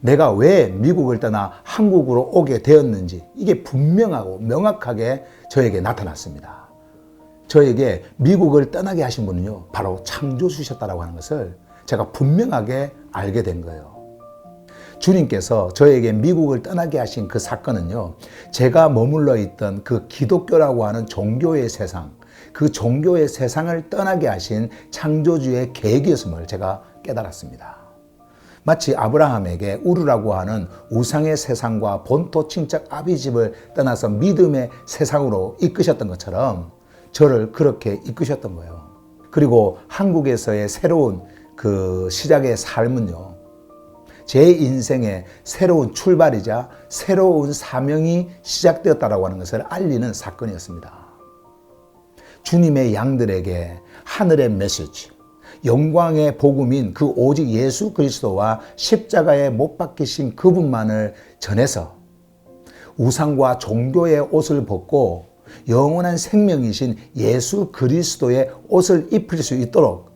Speaker 1: 내가 왜 미국을 떠나 한국으로 오게 되었는지 이게 분명하고 명확하게 저에게 나타났습니다. 저에게 미국을 떠나게 하신 분은요, 바로 창조주셨다라고 하는 것을 제가 분명하게 알게 된 거예요. 주님께서 저에게 미국을 떠나게 하신 그 사건은요, 제가 머물러 있던 그 기독교라고 하는 종교의 세상, 그 종교의 세상을 떠나게 하신 창조주의 계획이었음을 제가 깨달았습니다. 마치 아브라함에게 우르라고 하는 우상의 세상과 본토 친척 아비집을 떠나서 믿음의 세상으로 이끄셨던 것처럼 저를 그렇게 이끄셨던 거예요. 그리고 한국에서의 새로운 그 시작의 삶은요, 제 인생의 새로운 출발이자 새로운 사명이 시작되었다라고 하는 것을 알리는 사건이었습니다. 주님의 양들에게 하늘의 메시지, 영광의 복음인 그 오직 예수 그리스도와 십자가에 못 박히신 그분만을 전해서 우상과 종교의 옷을 벗고 영원한 생명이신 예수 그리스도의 옷을 입힐 수 있도록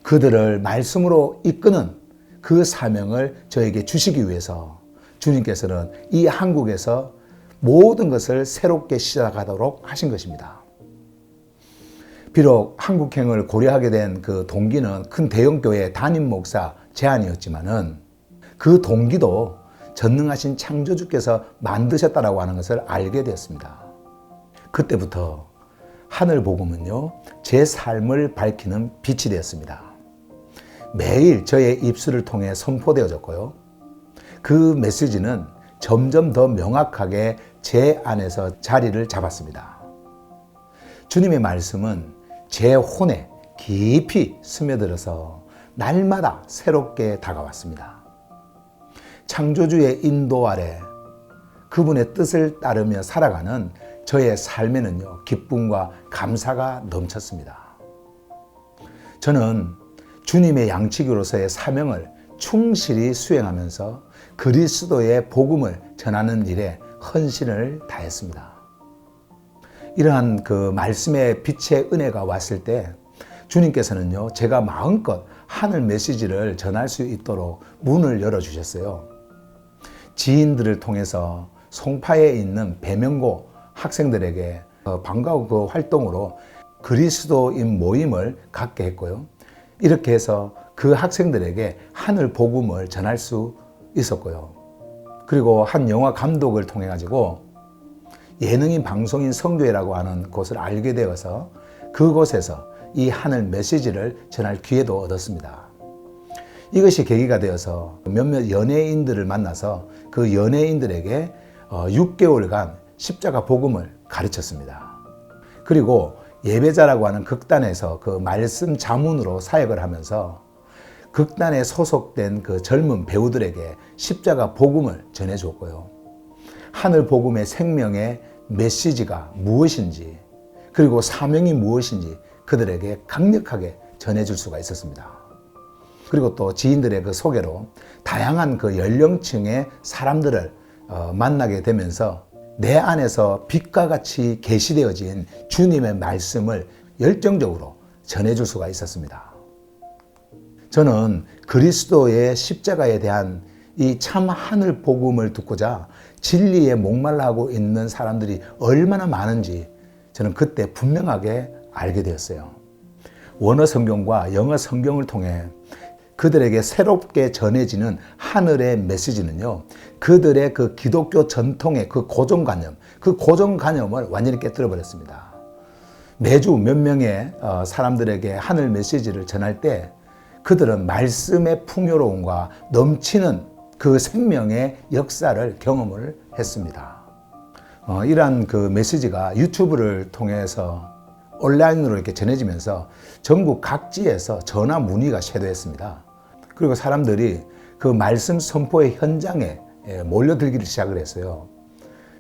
Speaker 1: 그들을 말씀으로 이끄는 그 사명을 저에게 주시기 위해서 주님께서는 이 한국에서 모든 것을 새롭게 시작하도록 하신 것입니다. 비록 한국행을 고려하게 된 그 동기는 큰 대형교회 담임 목사 제안이었지만은 그 동기도 전능하신 창조주께서 만드셨다라고 하는 것을 알게 되었습니다. 그때부터 하늘 복음은요, 제 삶을 밝히는 빛이 되었습니다. 매일 저의 입술을 통해 선포되어졌고요. 그 메시지는 점점 더 명확하게 제 안에서 자리를 잡았습니다. 주님의 말씀은 제 혼에 깊이 스며들어서 날마다 새롭게 다가왔습니다. 창조주의 인도 아래 그분의 뜻을 따르며 살아가는 저의 삶에는요, 기쁨과 감사가 넘쳤습니다. 저는 주님의 양치기로서의 사명을 충실히 수행하면서 그리스도의 복음을 전하는 일에 헌신을 다했습니다. 이러한 그 말씀의 빛의 은혜가 왔을 때 주님께서는요, 제가 마음껏 하늘 메시지를 전할 수 있도록 문을 열어주셨어요. 지인들을 통해서 송파에 있는 배명고 학생들에게 방과후 그 활동으로 그리스도인 모임을 갖게 했고요. 이렇게 해서 그 학생들에게 하늘 복음을 전할 수 있었고요. 그리고 한 영화 감독을 통해 가지고 예능인 방송인 성교회라고 하는 곳을 알게 되어서 그곳에서 이 하늘 메시지를 전할 기회도 얻었습니다. 이것이 계기가 되어서 몇몇 연예인들을 만나서 그 연예인들에게 6개월간 십자가 복음을 가르쳤습니다. 그리고 예배자라고 하는 극단에서 그 말씀 자문으로 사역을 하면서 극단에 소속된 그 젊은 배우들에게 십자가 복음을 전해줬고요. 하늘 복음의 생명의 메시지가 무엇인지, 그리고 사명이 무엇인지 그들에게 강력하게 전해줄 수가 있었습니다. 그리고 또 지인들의 그 소개로 다양한 그 연령층의 사람들을 만나게 되면서 내 안에서 빛과 같이 계시되어진 주님의 말씀을 열정적으로 전해줄 수가 있었습니다. 저는 그리스도의 십자가에 대한 이 참 하늘 복음을 듣고자 진리에 목말라하고 있는 사람들이 얼마나 많은지 저는 그때 분명하게 알게 되었어요. 원어 성경과 영어 성경을 통해 그들에게 새롭게 전해지는 하늘의 메시지는요, 그들의 그 기독교 전통의 그 고정관념을 완전히 깨뜨려 버렸습니다. 매주 몇 명의 사람들에게 하늘 메시지를 전할 때 그들은 말씀의 풍요로움과 넘치는 그 생명의 역사를 경험을 했습니다. 이러한 그 메시지가 유튜브를 통해서 온라인으로 이렇게 전해지면서 전국 각지에서 전화 문의가 쇄도했습니다. 그리고 사람들이 그 말씀 선포의 현장에 몰려들기를 시작을 했어요.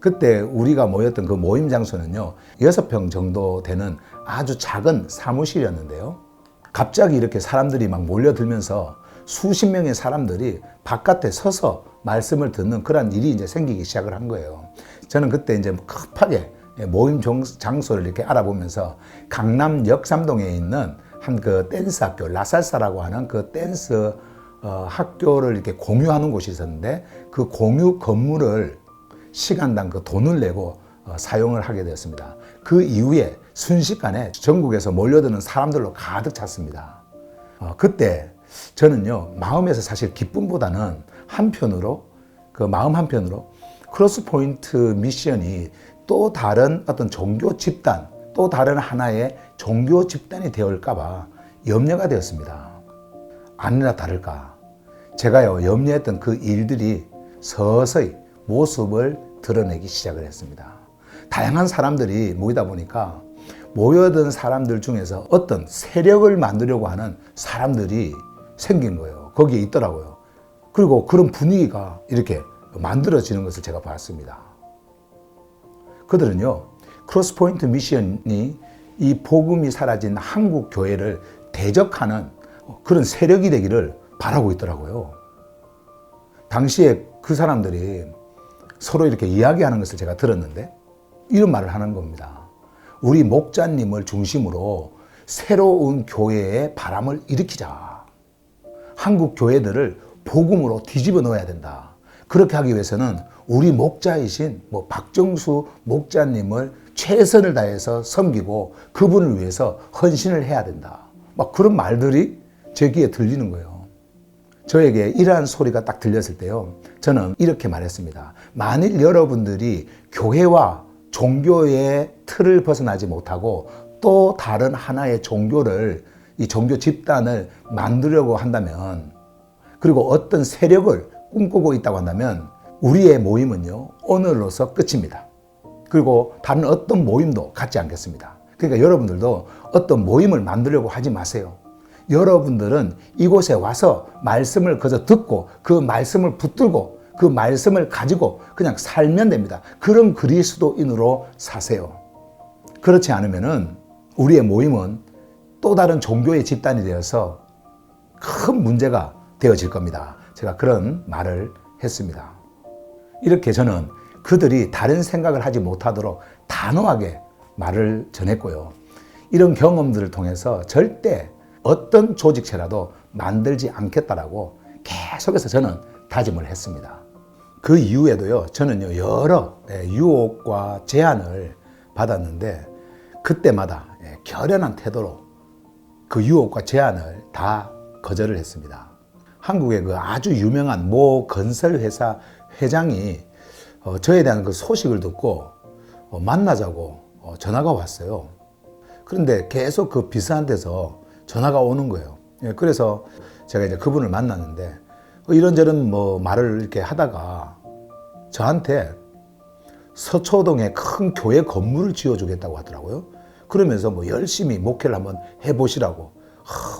Speaker 1: 그때 우리가 모였던 그 모임 장소는요, 6평 정도 되는 아주 작은 사무실이었는데요. 갑자기 이렇게 사람들이 막 몰려들면서 수십 명의 사람들이 바깥에 서서 말씀을 듣는 그런 일이 이제 생기기 시작을 한 거예요. 저는 그때 이제 급하게 모임 장소를 이렇게 알아보면서 강남 역삼동에 있는 한 그 댄스 학교, 라살사라고 하는 그 댄스 학교를 이렇게 공유하는 곳이 있었는데 그 공유 건물을 시간당 그 돈을 내고 사용을 하게 되었습니다. 그 이후에 순식간에 전국에서 몰려드는 사람들로 가득 찼습니다. 그때 저는요, 마음에서 사실 기쁨보다는 마음 한편으로 크로스포인트 미션이 또 다른 어떤 종교 집단, 또 다른 하나의 종교 집단이 되어올까봐 염려가 되었습니다. 아니나 다를까, 제가요, 염려했던 그 일들이 서서히 모습을 드러내기 시작을 했습니다. 다양한 사람들이 모이다 보니까 모여든 사람들 중에서 어떤 세력을 만들려고 하는 사람들이 생긴 거예요. 거기에 있더라고요. 그리고 그런 분위기가 이렇게 만들어지는 것을 제가 봤습니다. 그들은요, 크로스포인트 미션이 이 복음이 사라진 한국 교회를 대적하는 그런 세력이 되기를 바라고 있더라고요. 당시에 그 사람들이 서로 이렇게 이야기하는 것을 제가 들었는데 이런 말을 하는 겁니다. 우리 목자님을 중심으로 새로운 교회의 바람을 일으키자. 한국 교회들을 복음으로 뒤집어 넣어야 된다. 그렇게 하기 위해서는 우리 목자이신 박정수 목자님을 최선을 다해서 섬기고 그분을 위해서 헌신을 해야 된다. 막 그런 말들이 제 귀에 들리는 거예요. 저에게 이러한 소리가 딱 들렸을 때요, 저는 이렇게 말했습니다. 만일 여러분들이 교회와 종교의 틀을 벗어나지 못하고 또 다른 하나의 종교를, 이 종교 집단을 만들려고 한다면, 그리고 어떤 세력을 꿈꾸고 있다고 한다면 우리의 모임은요, 오늘로서 끝입니다. 그리고 다른 어떤 모임도 갖지 않겠습니다. 그러니까 여러분들도 어떤 모임을 만들려고 하지 마세요. 여러분들은 이곳에 와서 말씀을 그저 듣고 그 말씀을 붙들고 그 말씀을 가지고 그냥 살면 됩니다. 그런 그리스도인으로 사세요. 그렇지 않으면은 우리의 모임은 또 다른 종교의 집단이 되어서 큰 문제가 되어질 겁니다. 제가 그런 말을 했습니다. 이렇게 저는 그들이 다른 생각을 하지 못하도록 단호하게 말을 전했고요. 이런 경험들을 통해서 절대 어떤 조직체라도 만들지 않겠다라고 계속해서 저는 다짐을 했습니다. 그 이후에도요, 저는요, 여러 유혹과 제안을 받았는데 그때마다 결연한 태도로 그 유혹과 제안을 다 거절을 했습니다. 한국의 그 아주 유명한 모 건설회사 회장이 저에 대한 그 소식을 듣고 만나자고 전화가 왔어요. 그런데 계속 그 비슷한 데서 전화가 오는 거예요. 그래서 제가 이제 그분을 만났는데 이런저런 말을 이렇게 하다가 저한테 서초동에 큰 교회 건물을 지어주겠다고 하더라고요. 그러면서 열심히 목회를 한번 해보시라고.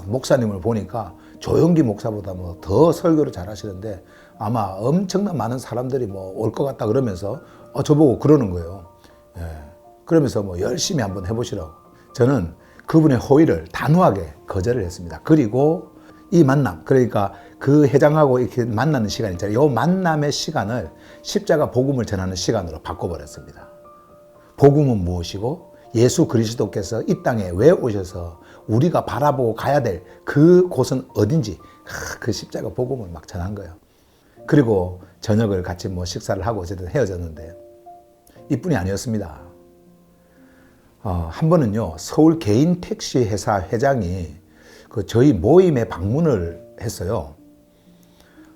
Speaker 1: 목사님을 보니까 조영기 목사보다 더 설교를 잘 하시는데 아마 엄청난 많은 사람들이 올 것 같다 그러면서 저보고 그러는 거예요. 그러면서 열심히 한번 해보시라고. 저는 그분의 호의를 단호하게 거절을 했습니다. 그리고 이 만남, 그러니까 그 회장하고 이렇게 만나는 시간 있잖아요. 이 만남의 시간을 십자가 복음을 전하는 시간으로 바꿔버렸습니다. 복음은 무엇이고 예수 그리스도께서 이 땅에 왜 오셔서 우리가 바라보고 가야 될 그 곳은 어딘지 그 십자가 복음을 막 전한 거예요. 그리고 저녁을 같이 식사를 하고 어쨌든 헤어졌는데 이뿐이 아니었습니다. 한 번은요, 서울 개인 택시 회사 회장이 저희 모임에 방문을 했어요.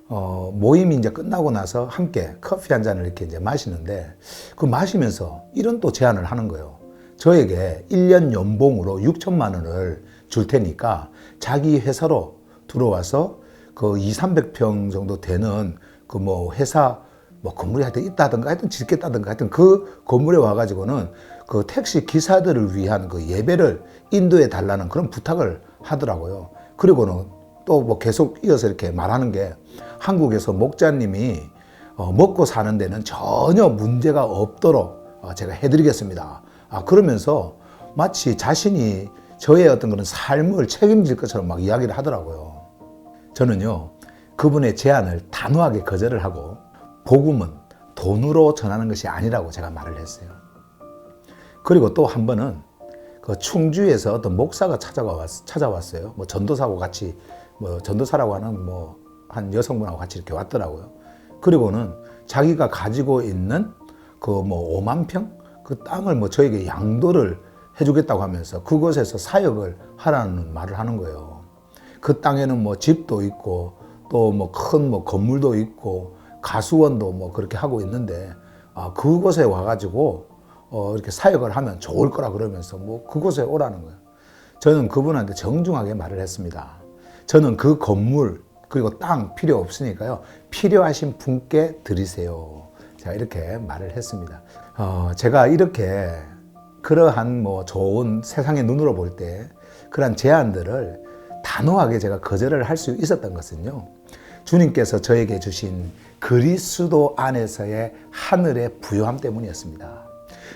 Speaker 1: 모임이 이제 끝나고 나서 함께 커피 한 잔을 이렇게 이제 마시는데, 그 마시면서 이런 또 제안을 하는 거예요. 저에게 1년 연봉으로 6천만 원을 줄 테니까 자기 회사로 들어와서 그 200~300평 정도 되는 그 뭐 회사 뭐 건물이 하여튼 있다든가 하여튼 짓겠다든가 하여튼 그 건물에 와가지고는 그 택시 기사들을 위한 그 예배를 인도해 달라는 그런 부탁을 하더라고요. 그리고는 또 뭐 계속 이어서 이렇게 말하는 게, 한국에서 목자님이 먹고 사는 데는 전혀 문제가 없도록 제가 해드리겠습니다. 그러면서 마치 자신이 저의 어떤 그런 삶을 책임질 것처럼 막 이야기를 하더라고요. 저는요, 그분의 제안을 단호하게 거절을 하고, 복음은 돈으로 전하는 것이 아니라고 제가 말을 했어요. 그리고 또 한 번은 그 충주에서 어떤 목사가 찾아왔어요. 뭐 전도사하고 같이, 뭐 전도사라고 하는 뭐 한 여성분하고 같이 이렇게 왔더라고요. 그리고는 자기가 가지고 있는 그 뭐 5만 평? 그 땅을 뭐 저에게 양도를 해주겠다고 하면서 그곳에서 사역을 하라는 말을 하는 거예요. 그 땅에는 뭐 집도 있고 또 뭐 큰 뭐 건물도 있고 가수원도 뭐 그렇게 하고 있는데, 그곳에 와가지고 이렇게 사역을 하면 좋을 거라 그러면서 뭐 그곳에 오라는 거예요. 저는 그분한테 정중하게 말을 했습니다. 저는 그 건물 그리고 땅 필요 없으니까요, 필요하신 분께 드리세요. 제가 이렇게 말을 했습니다. 제가 이렇게 그러한 뭐 좋은 세상의 눈으로 볼 때 그러한 제안들을 단호하게 제가 거절을 할 수 있었던 것은요, 주님께서 저에게 주신 그리스도 안에서의 하늘의 부요함 때문이었습니다.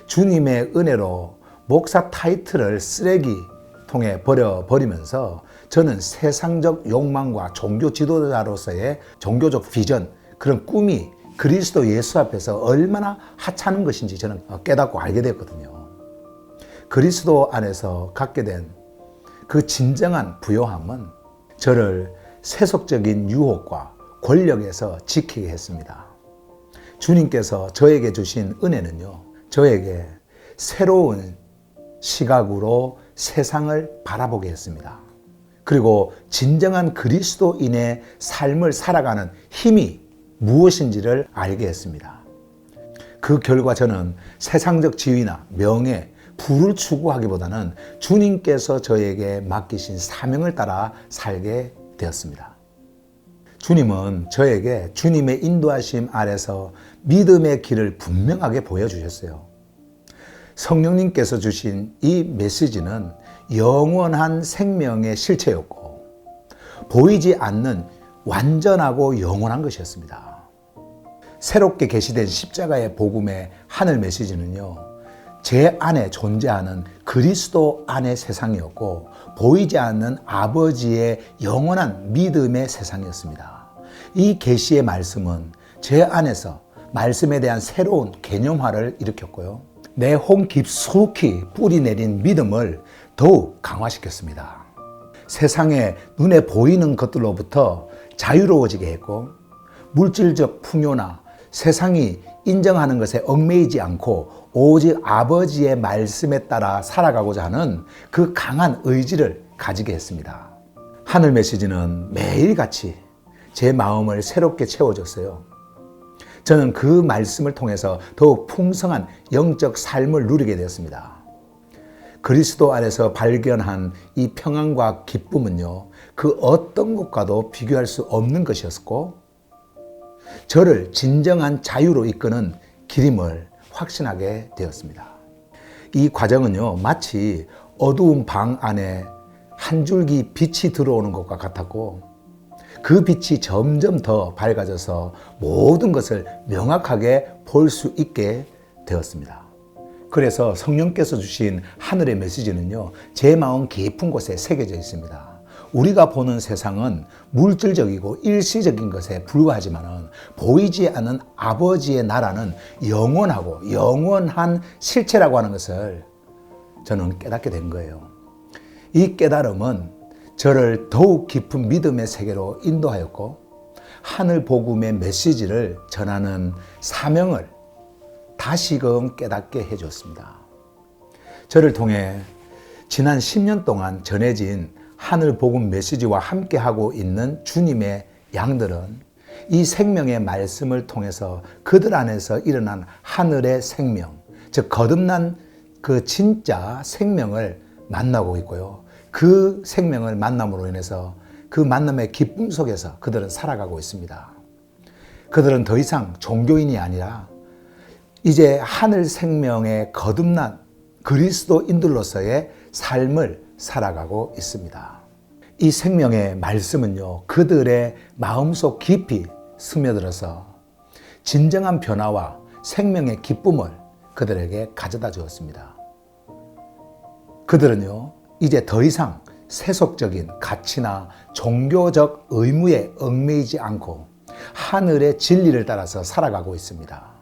Speaker 1: 주님의 은혜로 목사 타이틀을 쓰레기통에 버리면서 저는 세상적 욕망과 종교 지도자로서의 종교적 비전, 그런 꿈이 그리스도 예수 앞에서 얼마나 하찮은 것인지 저는 깨닫고 알게 됐거든요. 그리스도 안에서 갖게 된 그 진정한 부요함은 저를 세속적인 유혹과 권력에서 지키게 했습니다. 주님께서 저에게 주신 은혜는요, 저에게 새로운 시각으로 세상을 바라보게 했습니다. 그리고 진정한 그리스도인의 삶을 살아가는 힘이 무엇인지를 알게 했습니다. 그 결과 저는 세상적 지위나 명예, 부를 추구하기보다는 주님께서 저에게 맡기신 사명을 따라 살게 되었습니다. 주님은 저에게 주님의 인도하심 아래서 믿음의 길을 분명하게 보여주셨어요. 성령님께서 주신 이 메시지는 영원한 생명의 실체였고, 보이지 않는 완전하고 영원한 것이었습니다. 새롭게 계시된 십자가의 복음의 하늘 메시지는요, 제 안에 존재하는 그리스도 안의 세상이었고, 보이지 않는 아버지의 영원한 믿음의 세상이었습니다. 이 계시의 말씀은 제 안에서 말씀에 대한 새로운 개념화를 일으켰고요, 내 혼 깊숙이 뿌리 내린 믿음을 더욱 강화시켰습니다. 세상에 눈에 보이는 것들로부터 자유로워지게 했고, 물질적 풍요나 세상이 인정하는 것에 얽매이지 않고 오직 아버지의 말씀에 따라 살아가고자 하는 그 강한 의지를 가지게 했습니다. 하늘 메시지는 매일같이 제 마음을 새롭게 채워줬어요. 저는 그 말씀을 통해서 더욱 풍성한 영적 삶을 누리게 되었습니다. 그리스도 안에서 발견한 이 평안과 기쁨은요, 그 어떤 것과도 비교할 수 없는 것이었고, 저를 진정한 자유로 이끄는 길임을 확신하게 되었습니다. 이 과정은요, 마치 어두운 방 안에 한 줄기 빛이 들어오는 것과 같았고, 그 빛이 점점 더 밝아져서 모든 것을 명확하게 볼 수 있게 되었습니다. 그래서 성령께서 주신 하늘의 메시지는요, 제 마음 깊은 곳에 새겨져 있습니다. 우리가 보는 세상은 물질적이고 일시적인 것에 불과하지만 보이지 않는 아버지의 나라는 영원하고 영원한 실체라고 하는 것을 저는 깨닫게 된 거예요. 이 깨달음은 저를 더욱 깊은 믿음의 세계로 인도하였고, 하늘 복음의 메시지를 전하는 사명을 다시금 깨닫게 해줬습니다. 저를 통해 지난 10년 동안 전해진 하늘 복음 메시지와 함께하고 있는 주님의 양들은 이 생명의 말씀을 통해서 그들 안에서 일어난 하늘의 생명, 즉 거듭난 그 진짜 생명을 만나고 있고요. 그 생명을 만남으로 인해서 그 만남의 기쁨 속에서 그들은 살아가고 있습니다. 그들은 더 이상 종교인이 아니라 이제 하늘 생명의 거듭난 그리스도인들로서의 삶을 살아가고 있습니다. 이 생명의 말씀은요, 그들의 마음속 깊이 스며들어서 진정한 변화와 생명의 기쁨을 그들에게 가져다 주었습니다. 그들은요, 이제 더 이상 세속적인 가치나 종교적 의무에 얽매이지 않고 하늘의 진리를 따라서 살아가고 있습니다.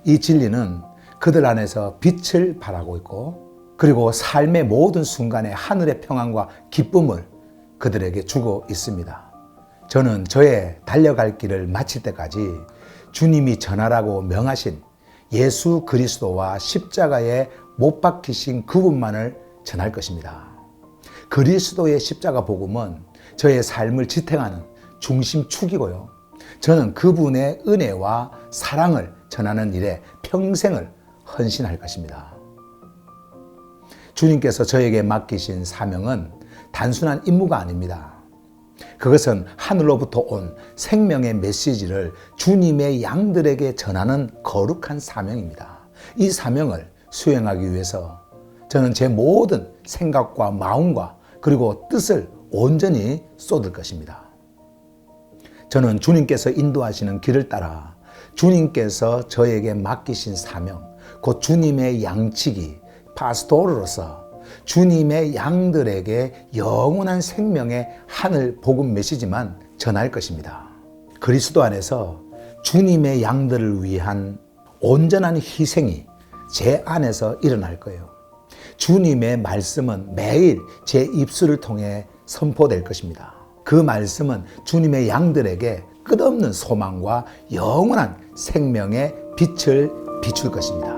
Speaker 1: 이 진리는 그들 안에서 빛을 발하고 있고, 그리고 삶의 모든 순간에 하늘의 평안과 기쁨을 그들에게 주고 있습니다. 저는 저의 달려갈 길을 마칠 때까지 주님이 전하라고 명하신 예수 그리스도와 십자가에 못 박히신 그분만을 전할 것입니다. 그리스도의 십자가 복음은 저의 삶을 지탱하는 중심축이고요. 저는 그분의 은혜와 사랑을 전하는 일에 평생을 헌신할 것입니다. 주님께서 저에게 맡기신 사명은 단순한 임무가 아닙니다. 그것은 하늘로부터 온 생명의 메시지를 주님의 양들에게 전하는 거룩한 사명입니다. 이 사명을 수행하기 위해서 저는 제 모든 생각과 마음과 그리고 뜻을 온전히 쏟을 것입니다. 저는 주님께서 인도하시는 길을 따라 주님께서 저에게 맡기신 사명, 곧 주님의 양치기, 파스토르로서 주님의 양들에게 영원한 생명의 하늘 복음 메시지만 전할 것입니다. 그리스도 안에서 주님의 양들을 위한 온전한 희생이 제 안에서 일어날 거예요. 주님의 말씀은 매일 제 입술을 통해 선포될 것입니다. 그 말씀은 주님의 양들에게 끝없는 소망과 영원한 생명의 빛을 비출 것입니다.